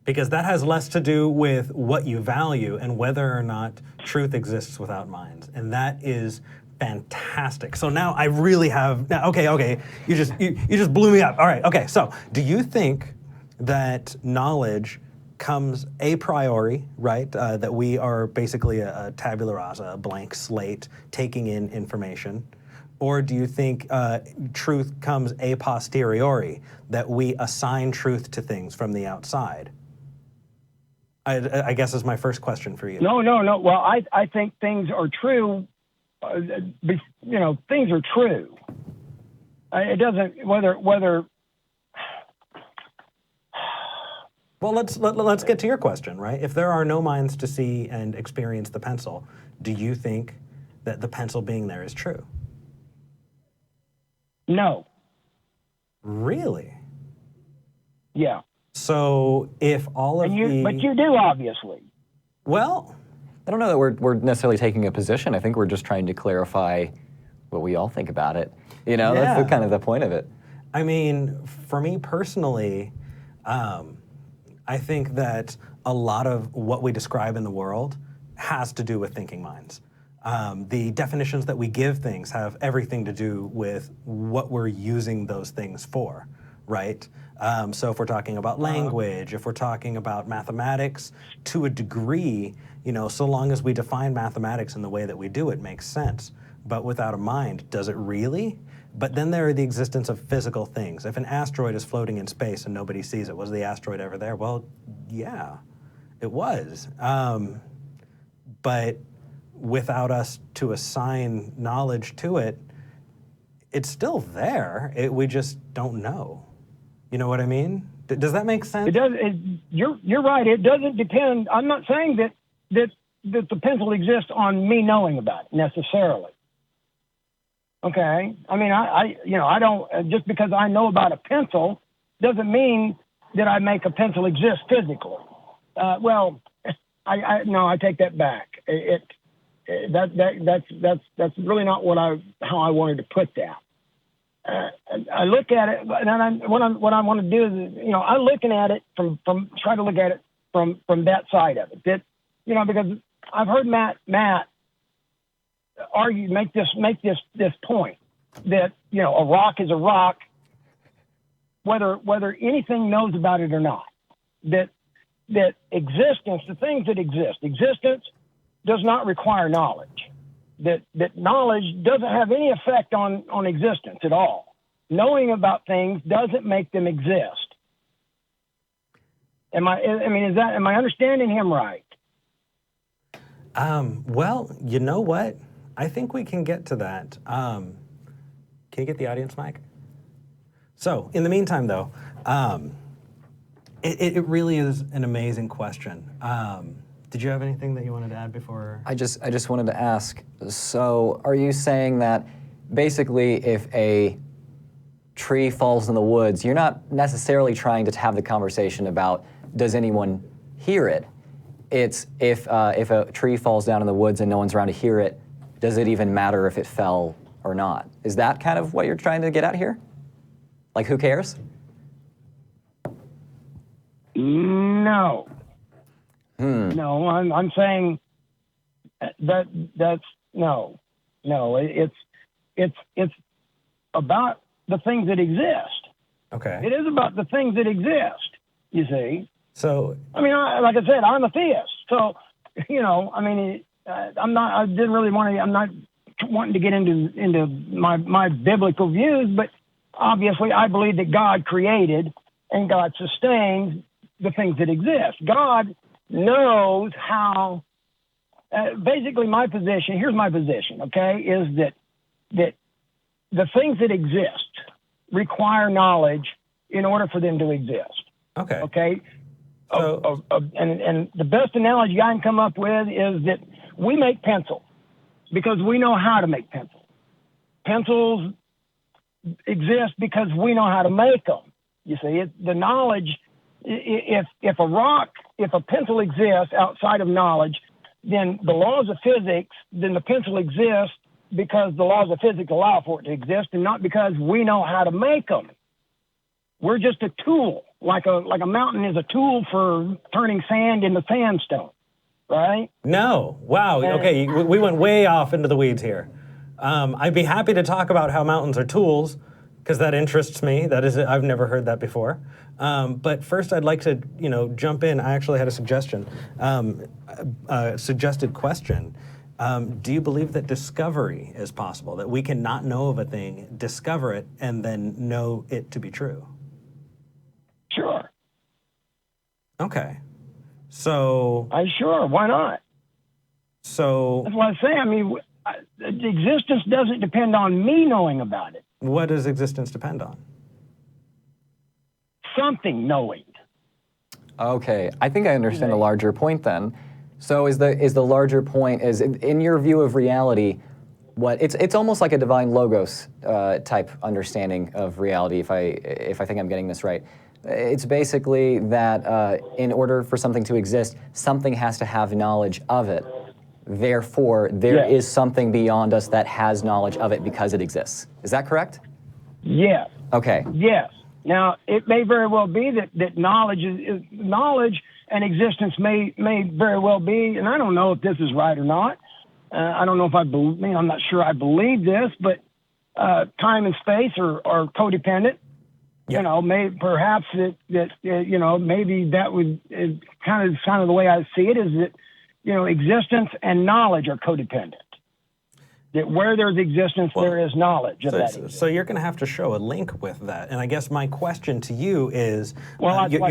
because that has less to do with what you value and whether or not truth exists without minds, and that is fantastic. So now I really have. Okay. You just blew me up. All right. Okay. So do you think that knowledge comes a priori, right? That we are basically a tabula rasa, a blank slate, taking in information? Or do you think truth comes a posteriori, that we assign truth to things from the outside? I guess is my first question for you. No. Well, I think things are true things are true. It doesn't whether. Well, let's get to your question, right? If there are no minds to see and experience the pencil, do you think that the pencil being there is true? No. Really? Yeah. So if all of but you do, obviously. Well, I don't know that we're necessarily taking a position. I think we're just trying to clarify what we all think about it. That's kind of the point of it. I mean, for me personally, I think that a lot of what we describe in the world has to do with thinking minds. The definitions that we give things have everything to do with what we're using those things for, right? So if we're talking about language, if we're talking about mathematics, to a degree, so long as we define mathematics in the way that we do, it makes sense. But without a mind, does it really? But then there are the existence of physical things. If an asteroid is floating in space and nobody sees it, was the asteroid ever there? Well, yeah, it was. But without us to assign knowledge to it, it's still there. We just don't know. You know what I mean? Does that make sense? It does. You're right. It doesn't depend. I'm not saying that the pencil exists on me knowing about it necessarily. Okay. I mean, I don't, just because I know about a pencil doesn't mean that I make a pencil exist physically. I take that back. That's really not how I wanted to put that. I look at it, and what I want to do is, I'm looking at it try to look at it from that side of it. That, because I've heard Matt make this point that a rock is a rock, whether anything knows about it or not. That existence, the things that existence does not require knowledge. That knowledge doesn't have any effect on existence at all. Knowing about things doesn't make them exist. Am I understanding him right? Well, you know what? I think we can get to that. Can you get the audience mic? So, in the meantime, though, it really is an amazing question. Did you have anything that you wanted to add before? I just wanted to ask, so are you saying that basically if a tree falls in the woods, you're not necessarily trying to have the conversation about does anyone hear it? It's if a tree falls down in the woods and no one's around to hear it, does it even matter if it fell or not? Is that kind of what you're trying to get at here? Like, who cares? No. No, I'm saying that's no. It's about the things that exist. Okay. It is about the things that exist. You see. So. Like I said, I'm a theist. So, I'm not. I didn't really want to. I'm not wanting to get into my biblical views, but obviously, I believe that God created and God sustains the things that exist. God knows how. Basically, my position. Here's my position. Okay, is that the things that exist require knowledge in order for them to exist. Okay. Okay. So, and the best analogy I can come up with is that we make pencils because we know how to make pencils. Pencils exist because we know how to make them. You see, the knowledge. If a pencil exists outside of knowledge, then the laws of physics, then the pencil exists because the laws of physics allow for it to exist, and not because we know how to make them. We're just a tool, like a mountain is a tool for turning sand into sandstone, right? No. Wow. Okay, we went way off into the weeds here. I'd be happy to talk about how mountains are tools, because that interests me. That is, I've never heard that before. But first, I'd like to, jump in. I actually had a suggestion, a suggested question. Do you believe that discovery is possible? That we can not know of a thing, discover it, and then know it to be true? Sure. Okay. So. Sure. Why not? So. That's what I say. existence doesn't depend on me knowing about it. What does existence depend on? Something knowing. Okay, I think I understand the larger point then. So is the larger point, is in your view of reality, what it's almost like a divine logos type understanding of reality, if I think I'm getting this right. It's basically that in order for something to exist, something has to have knowledge of it. Therefore, there is something beyond us that has knowledge of it because it exists. Is that correct? Yes. Okay. Yes. Now, it may very well be that knowledge is knowledge and existence may very well be, and I don't know if this is right or not. I don't know if I'm not sure I believe this, but time and space are codependent. Yep. You know, perhaps maybe that would kind of the way I see it is that, you know, existence and knowledge are codependent. That where there's existence, there is knowledge of that existence. So you're going to have to show a link with that. And I guess my question to you is, well, you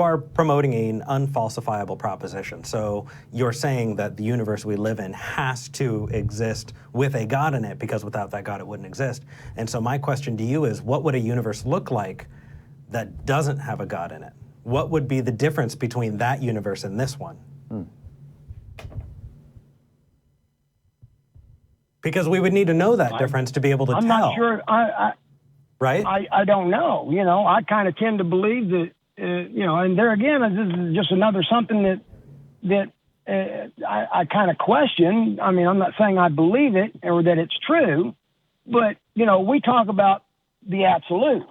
are promoting an unfalsifiable proposition. So you're saying that the universe we live in has to exist with a God in it, because without that God, it wouldn't exist. And so my question to you is, what would a universe look like that doesn't have a God in it? What would be the difference between that universe and this one? Because we would need to know that difference to be able to tell. I'm not sure. Right? I don't know. You know, I kind of tend to believe that, you know, and there again, this is just another something that I kind of question. I mean, I'm not saying I believe it or that it's true, but, you know, we talk about the absolutes.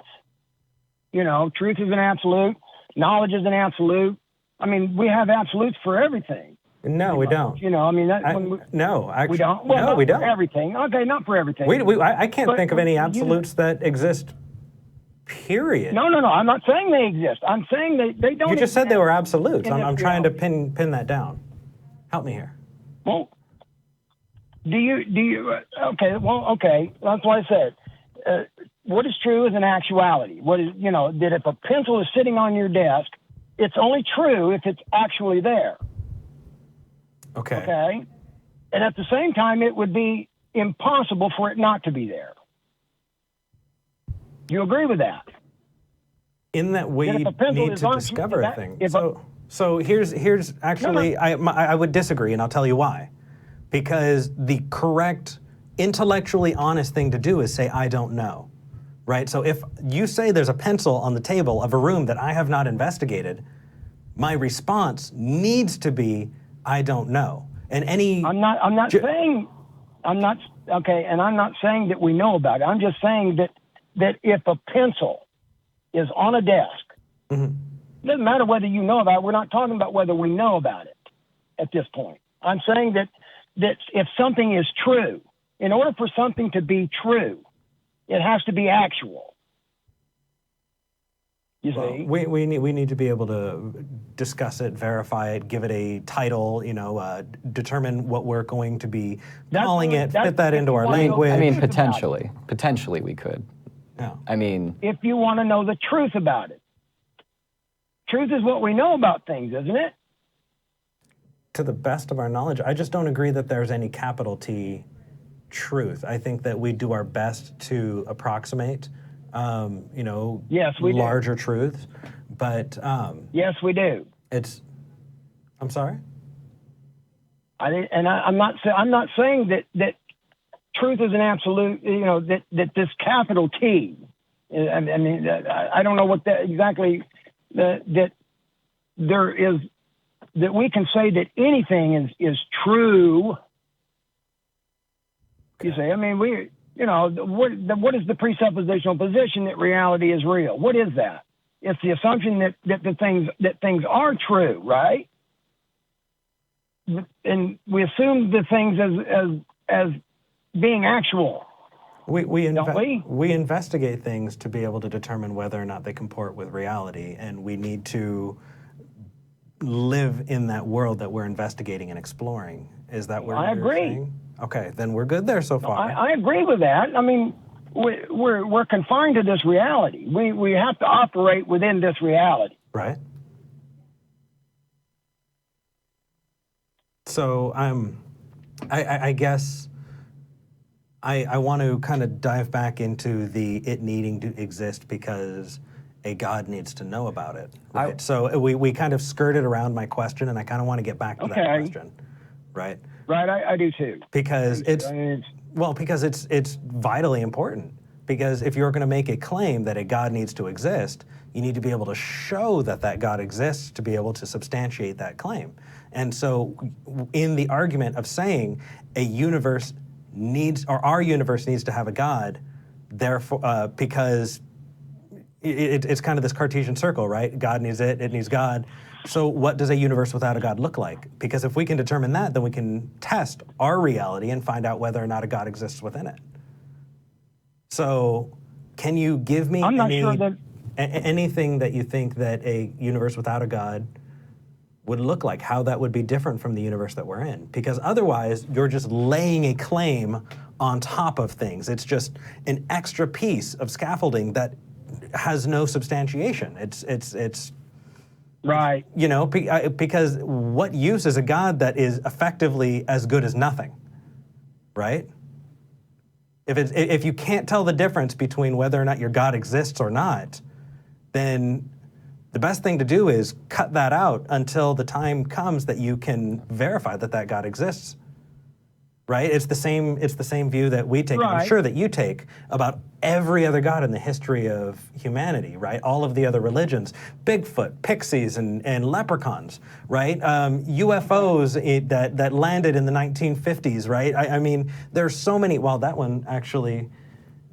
You know, truth is an absolute. Knowledge is an absolute. I mean, we have absolutes for everything. No, we don't. You know, I mean, we don't. Well, no, we don't. For everything. Okay, not for everything. I can't think of any absolutes that exist. Period. No. I'm not saying they exist. I'm saying they don't. You just said they were absolutes. I'm trying to pin that down. Help me here. Well, do you? Okay. Well, okay. That's what I said. What is true is an actuality. What is, you know, that if a pencil is sitting on your desk, it's only true if it's actually there. Okay. And at the same time, it would be impossible for it not to be there. Do you agree with that? In that we need to discover a thing. So here's actually, I would disagree, and I'll tell you why. Because the correct, intellectually honest thing to do is say, I don't know. Right? So if you say there's a pencil on the table of a room that I have not investigated, my response needs to be, I don't know. And I'm not saying that we know about it. I'm just saying that if a pencil is on a desk, it doesn't matter whether you know about it. We're not talking about whether we know about it at this point. I'm saying that if something is true, in order for something to be true, it has to be actual. You see? We need to be able to discuss it, verify it, give it a title, you know, determine what we're going to be calling it, fit that into our language. I mean, potentially we could. Yeah. I mean, if you want to know the truth about it. Truth is what we know about things, isn't it? To the best of our knowledge. I just don't agree that there's any capital T truth. I think that we do our best to approximate you know, yes, we larger truths, but yes, we do. I'm sorry. I'm not saying that truth is an absolute. You know, that this capital T. I mean, I don't know what that exactly. That there is, that we can say that anything is true. Okay. You say, I mean, you know, what is the presuppositional position that reality is real? What is that? It's the assumption that things are true, right? And we assume the things as being actual. We investigate things to be able to determine whether or not they comport with reality, and we need to live in that world that we're investigating and exploring. Is that what you're saying? Okay, then we're good there so far. I agree with that. I mean, we're confined to this reality. We have to operate within this reality. Right. So I guess I want to kind of dive back into it needing to exist because a God needs to know about it. Right? So we kind of skirted around my question, and I kind of want to get back to that question. Right? Right, I do too. Because because it's vitally important. Because if you're going to make a claim that a God needs to exist, you need to be able to show that that God exists to be able to substantiate that claim. And so in the argument of saying a universe needs, or our universe needs to have a God, therefore, because it's kind of this Cartesian circle, right? God needs it needs God. So what does a universe without a God look like? Because if we can determine that, then we can test our reality and find out whether or not a God exists within it. So can you give me anything that you think that a universe without a God would look like, how that would be different from the universe that we're in? Because otherwise, you're just laying a claim on top of things. It's just an extra piece of scaffolding that has no substantiation. It's right. You know, because what use is a God that is effectively as good as nothing, right? If you can't tell the difference between whether or not your God exists or not, then the best thing to do is cut that out until the time comes that you can verify that that God exists. Right? It's the same view that we take, and I'm sure that you take, about every other God in the history of humanity, right? All of the other religions, Bigfoot, pixies, and leprechauns, right? UFOs that landed in the 1950s, right? I mean, there's so many. Well, that one actually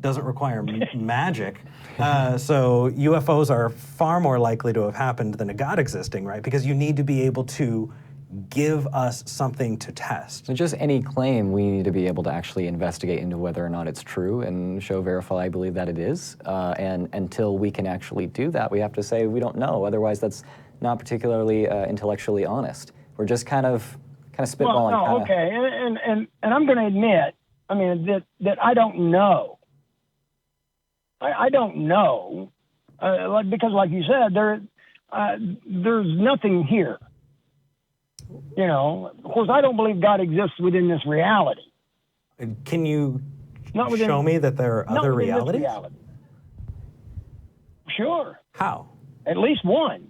doesn't require magic. So UFOs are far more likely to have happened than a God existing, right? Because you need to be able to give us something to test. So just any claim, we need to be able to actually investigate into whether or not it's true and verify, I believe that it is. And until we can actually do that, we have to say we don't know. Otherwise, that's not particularly intellectually honest. We're just kind of spitballing. Well, no, okay, and I'm going to admit, I mean, that I don't know. I don't know, because like you said, there's nothing here. You know, of course, I don't believe God exists within this reality. Can you show me that there are other realities? Sure. How? At least one.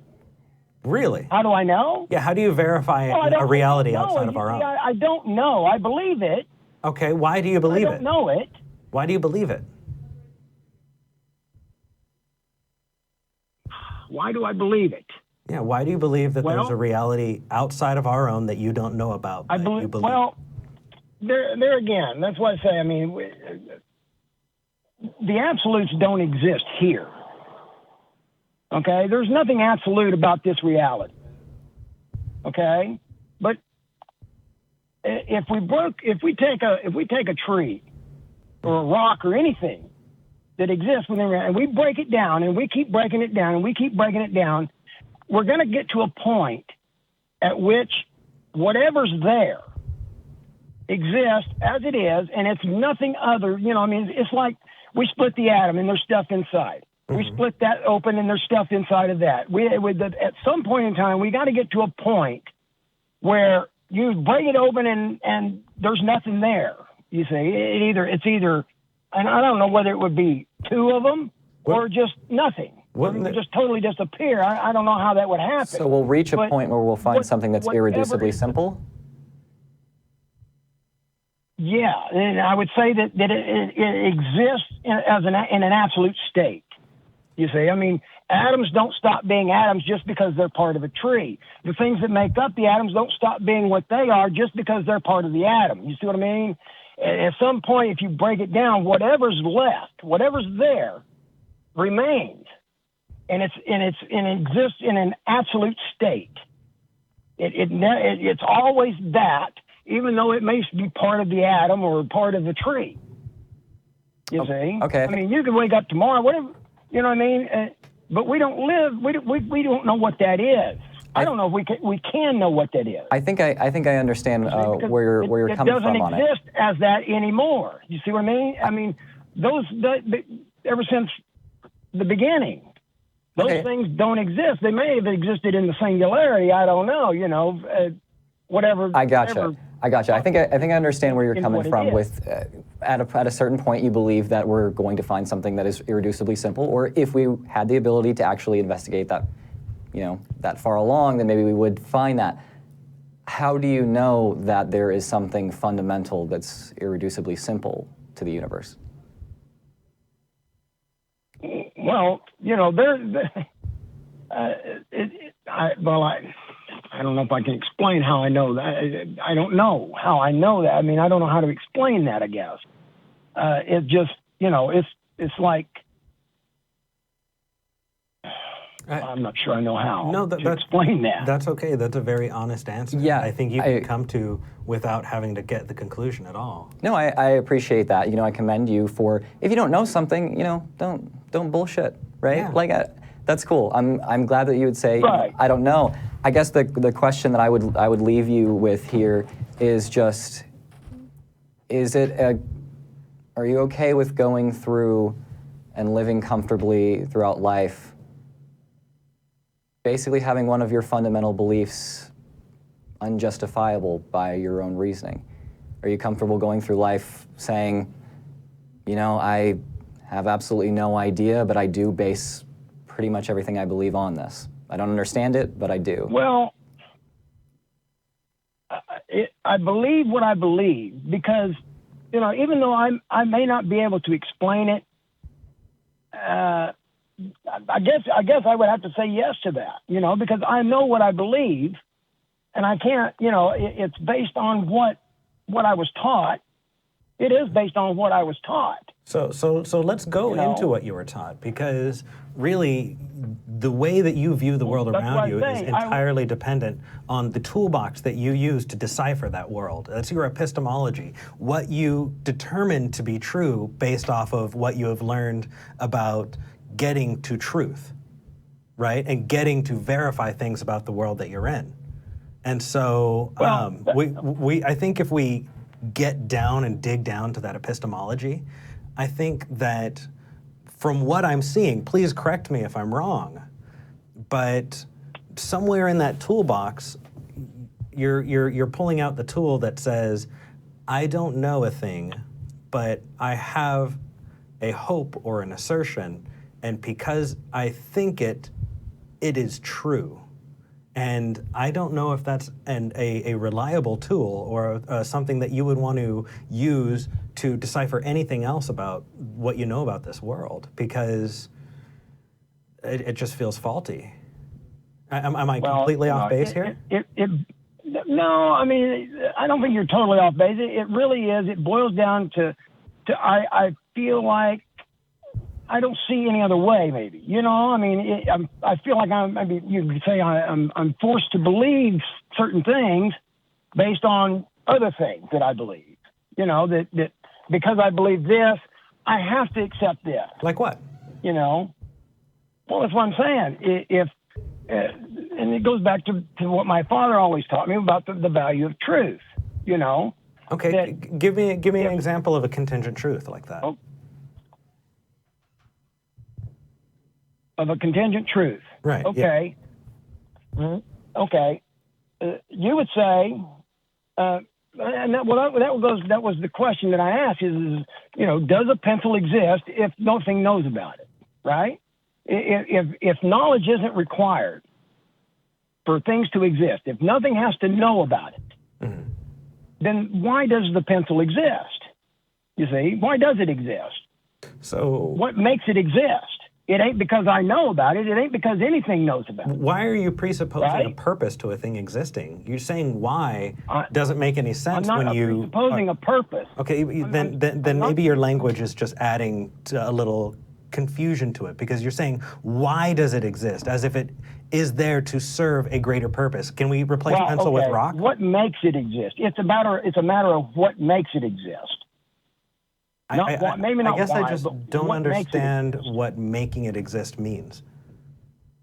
Really? How do I know? Yeah, how do you verify a reality outside of our own? I don't know. I believe it. Okay, why do you believe it? I don't know it. Why do you believe it? Why do I believe it? Yeah, why do you believe that there's a reality outside of our own that you don't know about? I believe. Well, there again, that's why I say. I mean, the absolutes don't exist here. Okay, there's nothing absolute about this reality. Okay, but if we take a tree or a rock or anything that exists within, and we break it down, and we keep breaking it down, and we keep breaking it down, we're going to get to a point at which whatever's there exists as it is, and it's nothing other. You know, I mean, it's like we split the atom, and there's stuff inside. We split that open, and there's stuff inside of that. At some point in time, we got to get to a point where you break it open, and there's nothing there. You see, it's either, and I don't know whether it would be two of them or just nothing. Wouldn't just totally disappear. I don't know how that would happen. So we'll reach a point where we'll find something that's irreducibly simple? Yeah, and I would say that it exists in an absolute state. You see, I mean, atoms don't stop being atoms just because they're part of a tree. The things that make up the atoms don't stop being what they are just because they're part of the atom. You see what I mean? At some point, if you break it down, whatever's left, whatever's there, remains, and it exists in an absolute state. It's always that, even though it may be part of the atom or part of the tree. You see? Okay. I mean, you could wake up tomorrow, whatever. You know what I mean? But we don't live. We don't know what that is. I don't know if we can know what that is. I think I understand where you're coming from on it. It doesn't exist as that anymore. You see what I mean? I mean, ever since the beginning, those things don't exist. They may have existed in the singularity. I don't know. You know, whatever. I gotcha. I gotcha. I think I understand where you're in coming what it from. is. With at a certain point, you believe that we're going to find something that is irreducibly simple, or if we had the ability to actually investigate that, that far along, then maybe we would find that. How do you know that there is something fundamental that's irreducibly simple to the universe? Well, I don't know if I can explain how I know that. I don't know how I know that. I mean, I don't know how to explain that, I guess. It just, it's like, I'm not sure I know how to explain that. That's okay. That's a very honest answer. Yeah, I think you can come to without having to get the conclusion at all. No, I appreciate that. I commend you for, if you don't know something, don't bullshit, right? Yeah. That's cool. I'm glad that you would say, right. I don't know. I guess the question that I would leave you with here is just, are you okay with going through and living comfortably throughout life, basically having one of your fundamental beliefs unjustifiable by your own reasoning? Are you comfortable going through life saying, I have absolutely no idea, but I do base pretty much everything I believe on this? I don't understand it, but I do. Well, I believe what I believe because, even though I may not be able to explain it, I guess I would have to say yes to that, because I know what I believe, and I can't, it's based on what I was taught. It is based on what I was taught. So let's go into what you were taught, because really the way that you view the world around you is entirely dependent on the toolbox that you use to decipher that world. That's your epistemology, what you determine to be true based off of what you have learned about getting to truth, right? And getting to verify things about the world that you're in. And so I think if we get down and dig down to that epistemology, I think that from what I'm seeing, please correct me if I'm wrong, but somewhere in that toolbox, you're pulling out the tool that says, I don't know a thing, but I have a hope or an assertion, and because I think it is true. And I don't know if that's a reliable tool or something that you would want to use to decipher anything else about what you know about this world, because it just feels faulty. Am I completely off base here? No, I mean, I don't think you're totally off base. It really is. It boils down to I feel like I don't see any other way, maybe. I mean, I feel like you could say I'm forced to believe certain things based on other things that I believe. That because I believe this, I have to accept this. Like what? Well, that's what I'm saying. And it goes back to what my father always taught me about the value of truth. Okay, give me an example of a contingent truth like that. Of a contingent truth. Right. Okay. Yeah. Mm-hmm. Okay. You would say, and that was the question that I asked is, does a pencil exist if nothing knows about it, right? If knowledge isn't required for things to exist, if nothing has to know about it, mm-hmm. then why does the pencil exist? You see, why does it exist? So what makes it exist? It ain't because I know about it. It ain't because anything knows about it. Why are you presupposing a purpose to a thing existing? You're saying why doesn't make any sense when you... I'm not presupposing a purpose. Okay, then maybe your language is just adding to a little confusion to it, because you're saying, why does it exist? As if it is there to serve a greater purpose. Can we replace pencil with rock? What makes it exist? It's a matter of what makes it exist. I guess I just don't understand what making it exist means.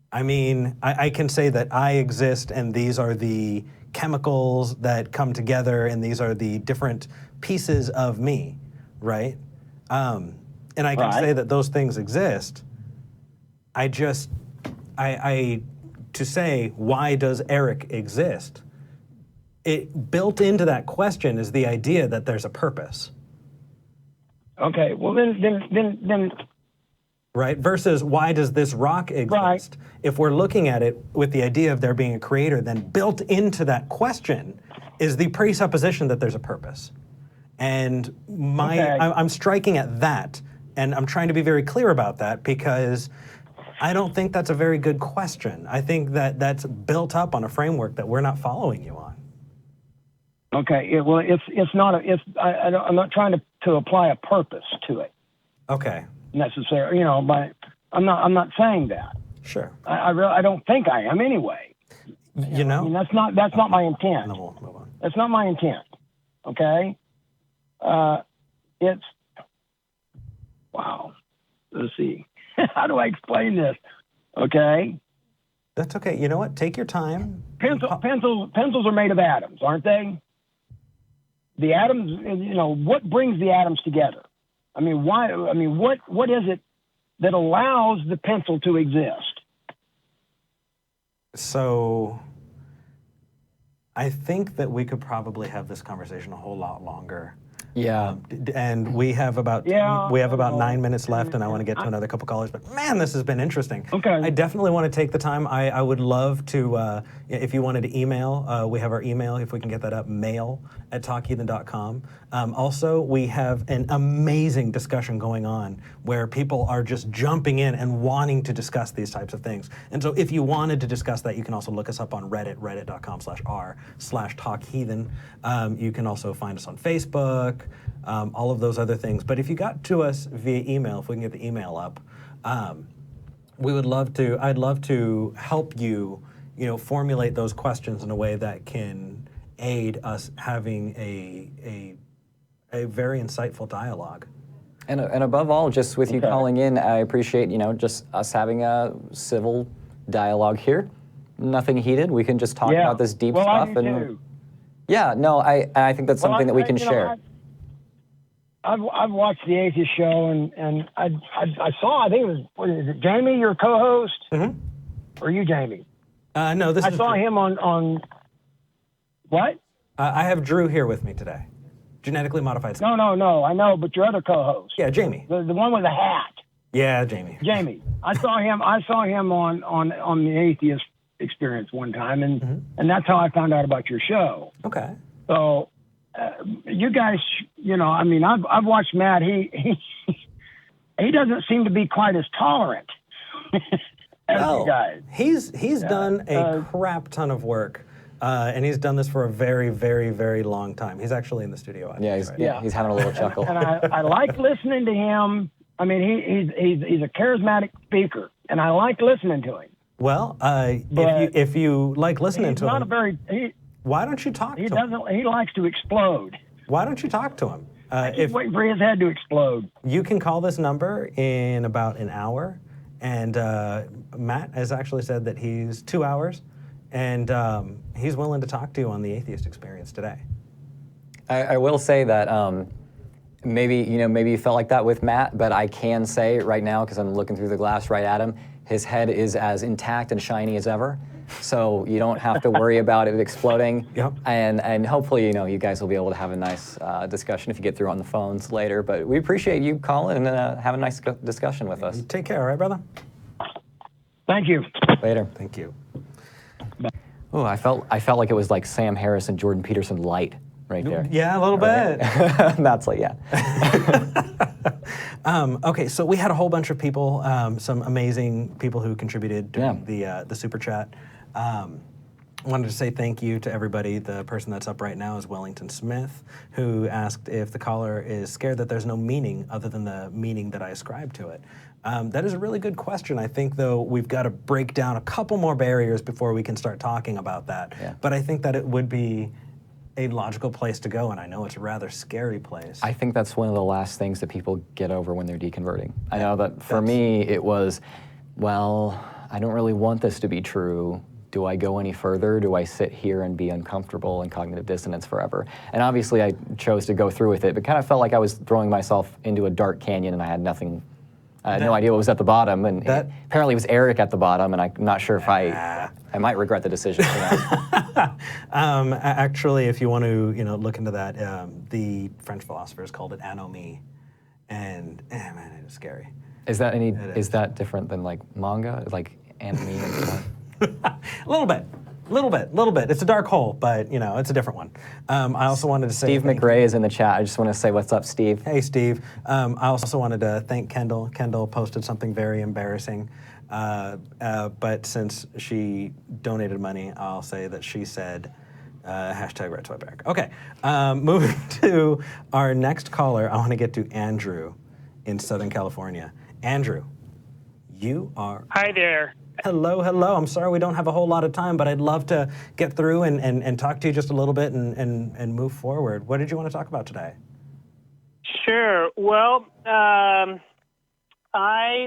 I mean, I can say that I exist and these are the chemicals that come together and these are the different pieces of me, right? And I can say that those things exist. To say, why does Eric exist? it built into that question is the idea that there's a purpose. Okay, well then. Right? Versus why does this rock exist? Right. If we're looking at it with the idea of there being a creator, then built into that question is the presupposition that there's a purpose. And I'm striking at that, and I'm trying to be very clear about that because I don't think that's a very good question. I think that that's built up on a framework that we're not following you on. Okay, well, it's not I'm not trying to apply a purpose to it. Okay. Necessarily, but I'm not saying that. Sure. I don't think I am anyway. You know? I mean, that's not my intent. No, we'll move on. That's not my intent. Okay. It's wow. Let's see. How do I explain this? Okay. That's okay. You know what? Take your time. Pencils are made of atoms, aren't they? The atoms, what brings the atoms together? I mean, why? I mean, what is it that allows the pencil to exist? So, I think that we could probably have this conversation a whole lot longer. Yeah. And we have about 9 minutes left, and I want to get to another couple callers. But man, this has been interesting. Okay. I definitely want to take the time. I would love to, if you wanted to email, we have our email, if we can get that up, mail@talkheathen.com. Also, we have an amazing discussion going on where people are just jumping in and wanting to discuss these types of things. And so if you wanted to discuss that, you can also look us up on Reddit, reddit.com/r/talkheathen. You can also find us on Facebook, all of those other things. But if you got to us via email, if we can get the email up, we would love to, I'd love to help you, formulate those questions in a way that can aid us having a very insightful dialogue. And above all, just with you calling in, I appreciate, just us having a civil dialogue here. Nothing heated. We can just talk about this deep stuff. I do too. Yeah, no, I think that's something that we can share. I've watched the Atheist show, and I saw, I think it was, what is it, Jamie, your co-host? Mm-hmm. Or you, Jamie? No, this is I saw Drew. him on what? I have Drew here with me today. Genetically modified. No, I know, but your other co-host. Yeah, Jamie. The one with the hat. Yeah, Jamie. Jamie. I saw him on the Atheist Experience one time, and that's how I found out about your show. Okay. So, you guys, I've watched Matt. He doesn't seem to be quite as tolerant as you guys. He's done a crap ton of work, and he's done this for a very, very, very long time. He's actually in the studio. He's having a little chuckle. And I like listening to him. I mean, he's a charismatic speaker, and I like listening to him. Well, if you like listening to him, why don't you talk to him? He likes to explode. Why don't you talk to him? He's waiting for his head to explode. You can call this number in about an hour, and Matt has actually said that he's 2 hours, and he's willing to talk to you on the Atheist Experience today. I will say that maybe you felt like that with Matt, but I can say right now, because I'm looking through the glass right at him, his head is as intact and shiny as ever. So you don't have to worry about it exploding. Yep. And hopefully, you guys will be able to have a nice discussion if you get through on the phones later. But we appreciate you calling and have a nice discussion with us. Take care, all right, brother? Thank you. Later. Thank you. Oh, I felt like it was like Sam Harris and Jordan Peterson light right there. Yeah, a little bit. That's like, yeah. Okay, so we had a whole bunch of people, some amazing people who contributed during the super chat. Wanted to say thank you to everybody. The person that's up right now is Wellington Smith, who asked if the caller is scared that there's no meaning other than the meaning that I ascribe to it. That is a really good question. I think, though, we've got to break down a couple more barriers before we can start talking about that. Yeah. But I think that it would be a logical place to go, and I know it's a rather scary place. I think that's one of the last things that people get over when they're deconverting. I know that for me, it was, well, I don't really want this to be true. Do I go any further? Do I sit here and be uncomfortable in cognitive dissonance forever? And obviously I chose to go through with it, but kind of felt like I was throwing myself into a dark canyon and I had nothing I had no idea what was at the bottom, and apparently it was Eric at the bottom, and I'm not sure if I might regret the decision. Actually, if you want to, look into that, the French philosophers called it anomie, and man, it is scary. Is that different than like manga, like anime and stuff? A little bit. It's a dark hole, but it's a different one. I also wanted to say Steve McRae is in the chat. I just want to say what's up, Steve. Hey, Steve. I also wanted to thank Kendall. Kendall posted something very embarrassing, but since she donated money, I'll say that she said hashtag Red Sweat Barrack. Okay, moving to our next caller. I want to get to Andrew in Southern California. Andrew, you are... Hi there. Hello. I'm sorry we don't have a whole lot of time, but I'd love to get through and talk to you just a little bit and move forward. What did you want to talk about today? Sure. Well, I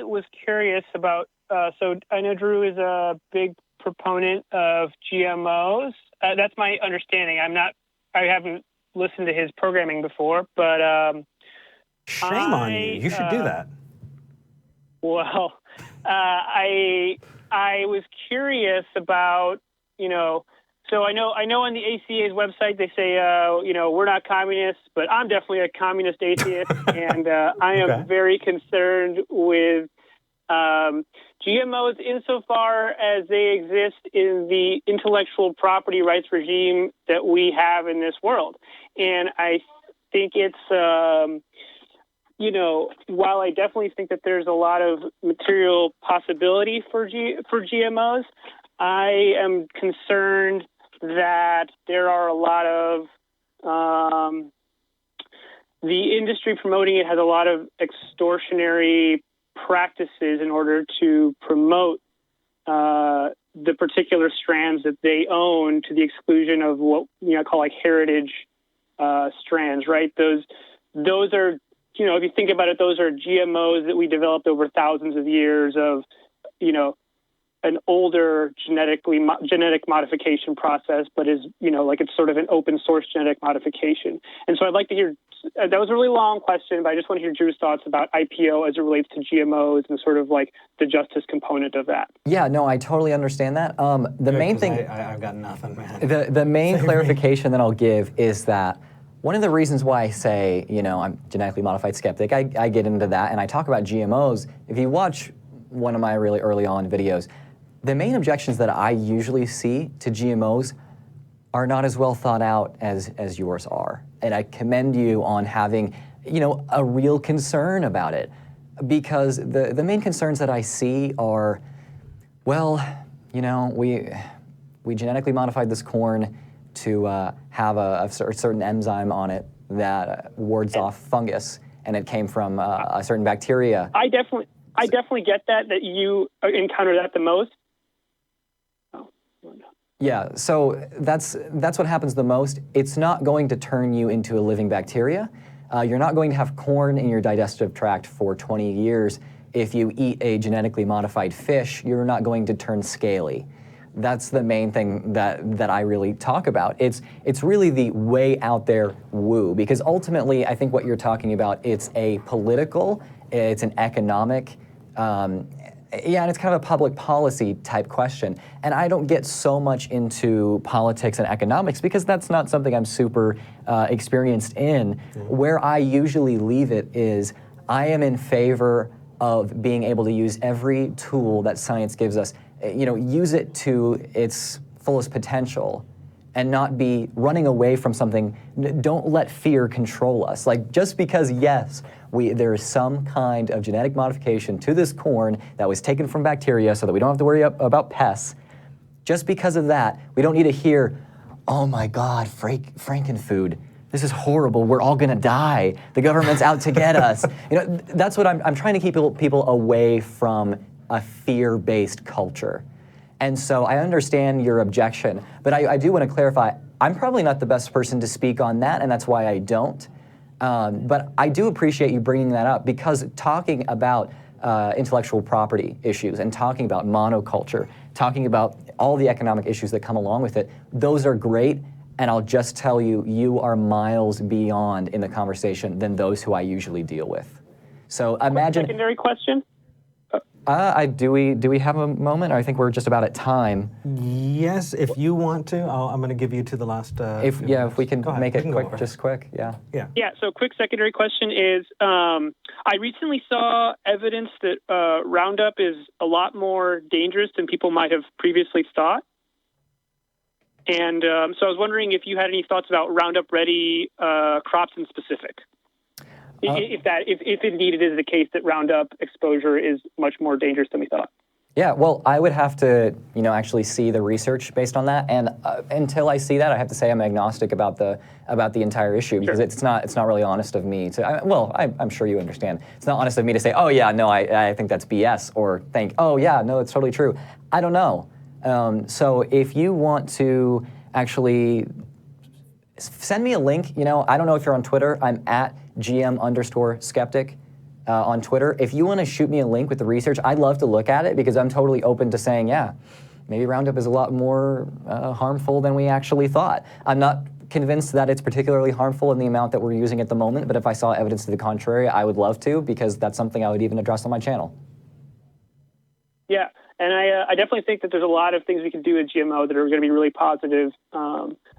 was curious about, so I know Drew is a big proponent of GMOs. That's my understanding. I haven't listened to his programming before, but... Shame on you. You should do that. Well, I was curious about, so I know on the ACA's website they say, we're not communists, but I'm definitely a communist atheist, and I am very concerned with GMOs insofar as they exist in the intellectual property rights regime that we have in this world. And I think it's... while I definitely think that there's a lot of material possibility for GMOs, I am concerned that there are a lot of the industry promoting it has a lot of extortionary practices in order to promote the particular strands that they own to the exclusion of what I call like heritage strands. Right? Those are if you think about it, those are GMOs that we developed over thousands of years of, an older genetic modification process, but is, like it's sort of an open source genetic modification. And so I'd like to hear, that was a really long question, but I just want to hear Drew's thoughts about IPO as it relates to GMOs and sort of like the justice component of that. Yeah, no, I totally understand that. The main thing... I've got nothing, man. The main clarification that I'll give is that one of the reasons why I say, I'm genetically modified skeptic, I get into that and I talk about GMOs. If you watch one of my really early on videos, the main objections that I usually see to GMOs are not as well thought out as yours are. And I commend you on having, a real concern about it. Because the main concerns that I see are, well, we genetically modified this corn to have a certain enzyme on it that wards off fungus, and it came from a certain bacteria. I definitely get that you encounter that the most. Yeah, so that's what happens the most. It's not going to turn you into a living bacteria. You're not going to have corn in your digestive tract for 20 years. If you eat a genetically modified fish, you're not going to turn scaly. That's the main thing that I really talk about. It's really the way out there woo, because ultimately I think what you're talking about, it's a political, it's an economic, and it's kind of a public policy type question. And I don't get so much into politics and economics because that's not something I'm super experienced in. Where I usually leave it is I am in favor of being able to use every tool that science gives us, use it to its fullest potential and not be running away from something. Don't let fear control us. Like, just because, yes, there is some kind of genetic modification to this corn that was taken from bacteria so that we don't have to worry about pests, just because of that, we don't need to hear, oh my God, Frankenfood, this is horrible, we're all gonna die, the government's out to get us. That's what I'm trying to keep people away from a fear-based culture. And so I understand your objection, but I do want to clarify, I'm probably not the best person to speak on that, and that's why I don't. But I do appreciate you bringing that up, because talking about intellectual property issues and talking about monoculture, talking about all the economic issues that come along with it, those are great, and I'll just tell you, you are miles beyond in the conversation than those who I usually deal with. So imagine... Secondary question? Do we have a moment? I think we're just about at time. Yes, if you want to, I'm going to give you to the last. If we can make it quick, just quick, yeah. Yeah. So, quick secondary question is: I recently saw evidence that Roundup is a lot more dangerous than people might have previously thought, and so I was wondering if you had any thoughts about Roundup Ready crops in specific. If indeed it is the case that Roundup exposure is much more dangerous than we thought. Yeah, well, I would have to, actually see the research based on that, and until I see that, I have to say I'm agnostic about the entire issue because it's not really honest of me to. I'm sure you understand. It's not honest of me to say, oh yeah, no, I think that's BS, or think, oh yeah, no, it's totally true. I don't know. So if you want to actually send me a link, I don't know if you're on Twitter. I'm at GM_skeptic on Twitter. If you want to shoot me a link with the research, I'd love to look at it because I'm totally open to saying, yeah, maybe Roundup is a lot more harmful than we actually thought. I'm not convinced that it's particularly harmful in the amount that we're using at the moment, but if I saw evidence to the contrary, I would love to because that's something I would even address on my channel. Yeah, and I definitely think that there's a lot of things we can do with GMO that are going to be really positive,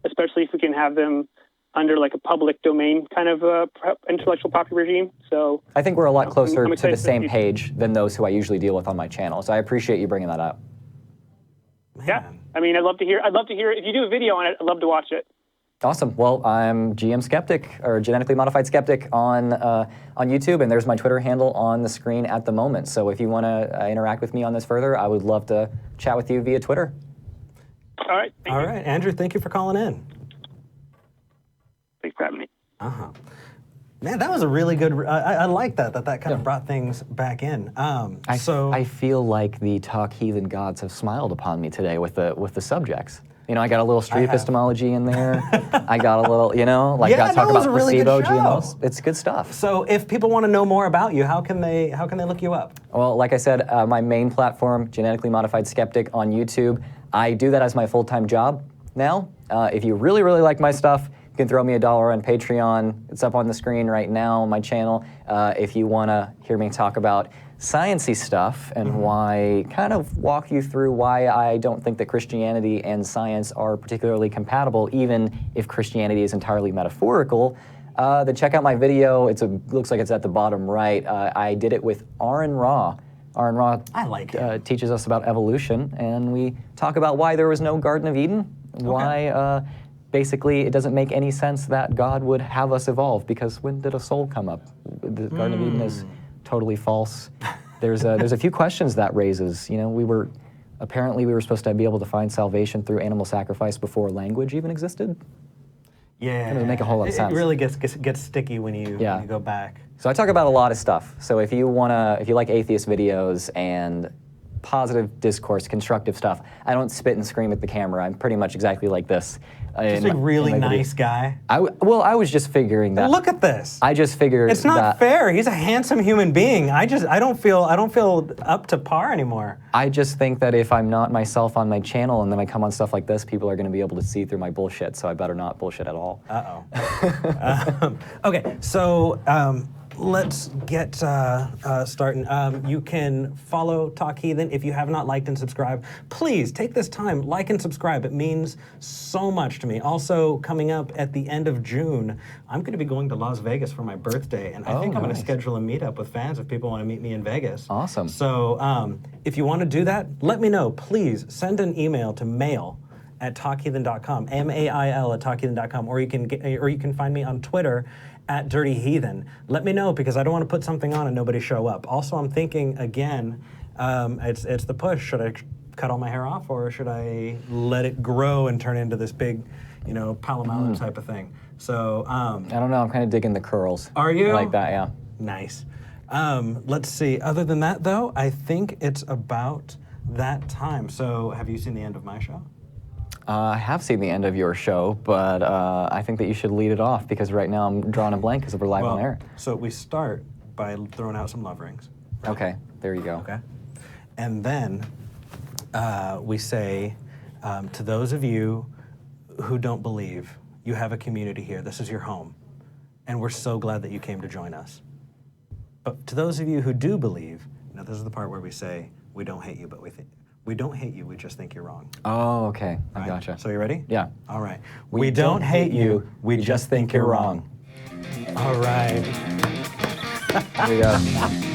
especially if we can have them under like a public domain kind of intellectual property regime. So I think we're a lot closer to the same page than those who I usually deal with on my channel. So I appreciate you bringing that up. Man. Yeah, I mean, I'd love to hear if you do a video on it. I'd love to watch it. Awesome. Well, I'm GM Skeptic, or Genetically Modified Skeptic on YouTube, and there's my Twitter handle on the screen at the moment. So if you want to interact with me on this further, I would love to chat with you via Twitter. All right. Thank you. Andrew, thank you for calling in. Thanks for having me. Man, that was a really good. I like that kind of brought things back in. I feel like the Talk Heathen gods have smiled upon me today with the subjects. I got a little street epistemology in there. I got a little, got talk about placebo, GMOs. It's good stuff. So if people want to know more about you, how can they look you up? Well, like I said, my main platform, Genetically Modified Skeptic on YouTube. I do that as my full-time job now. If you really, really like my stuff, you can throw me $1 on Patreon. It's up on the screen right now on my channel. If you want to hear me talk about science-y stuff and kind of walk you through why I don't think that Christianity and science are particularly compatible, even if Christianity is entirely metaphorical, then check out my video. Looks like it's at the bottom right. I did it with Aaron Ra. Aaron Ra teaches us about evolution, and we talk about why there was no Garden of Eden, why basically it doesn't make any sense that God would have us evolve, because when did a soul come up? The Garden of Eden is totally false. There's a few questions that raises. We were supposed to be able to find salvation through animal sacrifice before language even existed. Yeah, it doesn't make a whole lot of sense. It really gets sticky when you go back. So I talk about a lot of stuff. So if you like atheist videos and positive discourse, constructive stuff, I don't spit and scream at the camera. I'm pretty much exactly like this. Just a really nice guy. I was just figuring that. Look at this. I just figured it's not fair. He's a handsome human being. I don't feel up to par anymore. I just think that if I'm not myself on my channel and then I come on stuff like this, people are going to be able to see through my bullshit. So I better not bullshit at all. Okay, so let's get starting. You can follow Talk Heathen. If you have not liked and subscribed, please take this time, like and subscribe. It means so much to me. Also, coming up at the end of June, I'm going to be going to Las Vegas for my birthday, and I think I'm going to schedule a meetup with fans if people want to meet me in Vegas. Awesome. So if you want to do that, let me know. Please send an email to mail@talkheathen.com, mail@talkheathen.com, or you can find me on Twitter @Dirty Heathen. Let me know, because I don't want to put something on and nobody show up. Also, I'm thinking again, it's the push. Should I cut all my hair off, or should I let it grow and turn into this big, Palomalo type of thing? So I don't know. I'm kind of digging the curls. Are you? I like that, yeah. Nice. Let's see. Other than that, though, I think it's about that time. So have you seen the end of my show? I have seen the end of your show, but I think that you should lead it off, because right now I'm drawing a blank because we're live on air. So we start by throwing out some love rings. Okay, there you go. Okay. And then we say, to those of you who don't believe, you have a community here. This is your home. And we're so glad that you came to join us. But to those of you who do believe, Now this is the part where we say, we don't hate you, but we don't hate you, we just think you're wrong. Oh, okay. I Right? gotcha. So you ready? Yeah. All right. We don't hate you, we just think you're wrong. All right. There we go.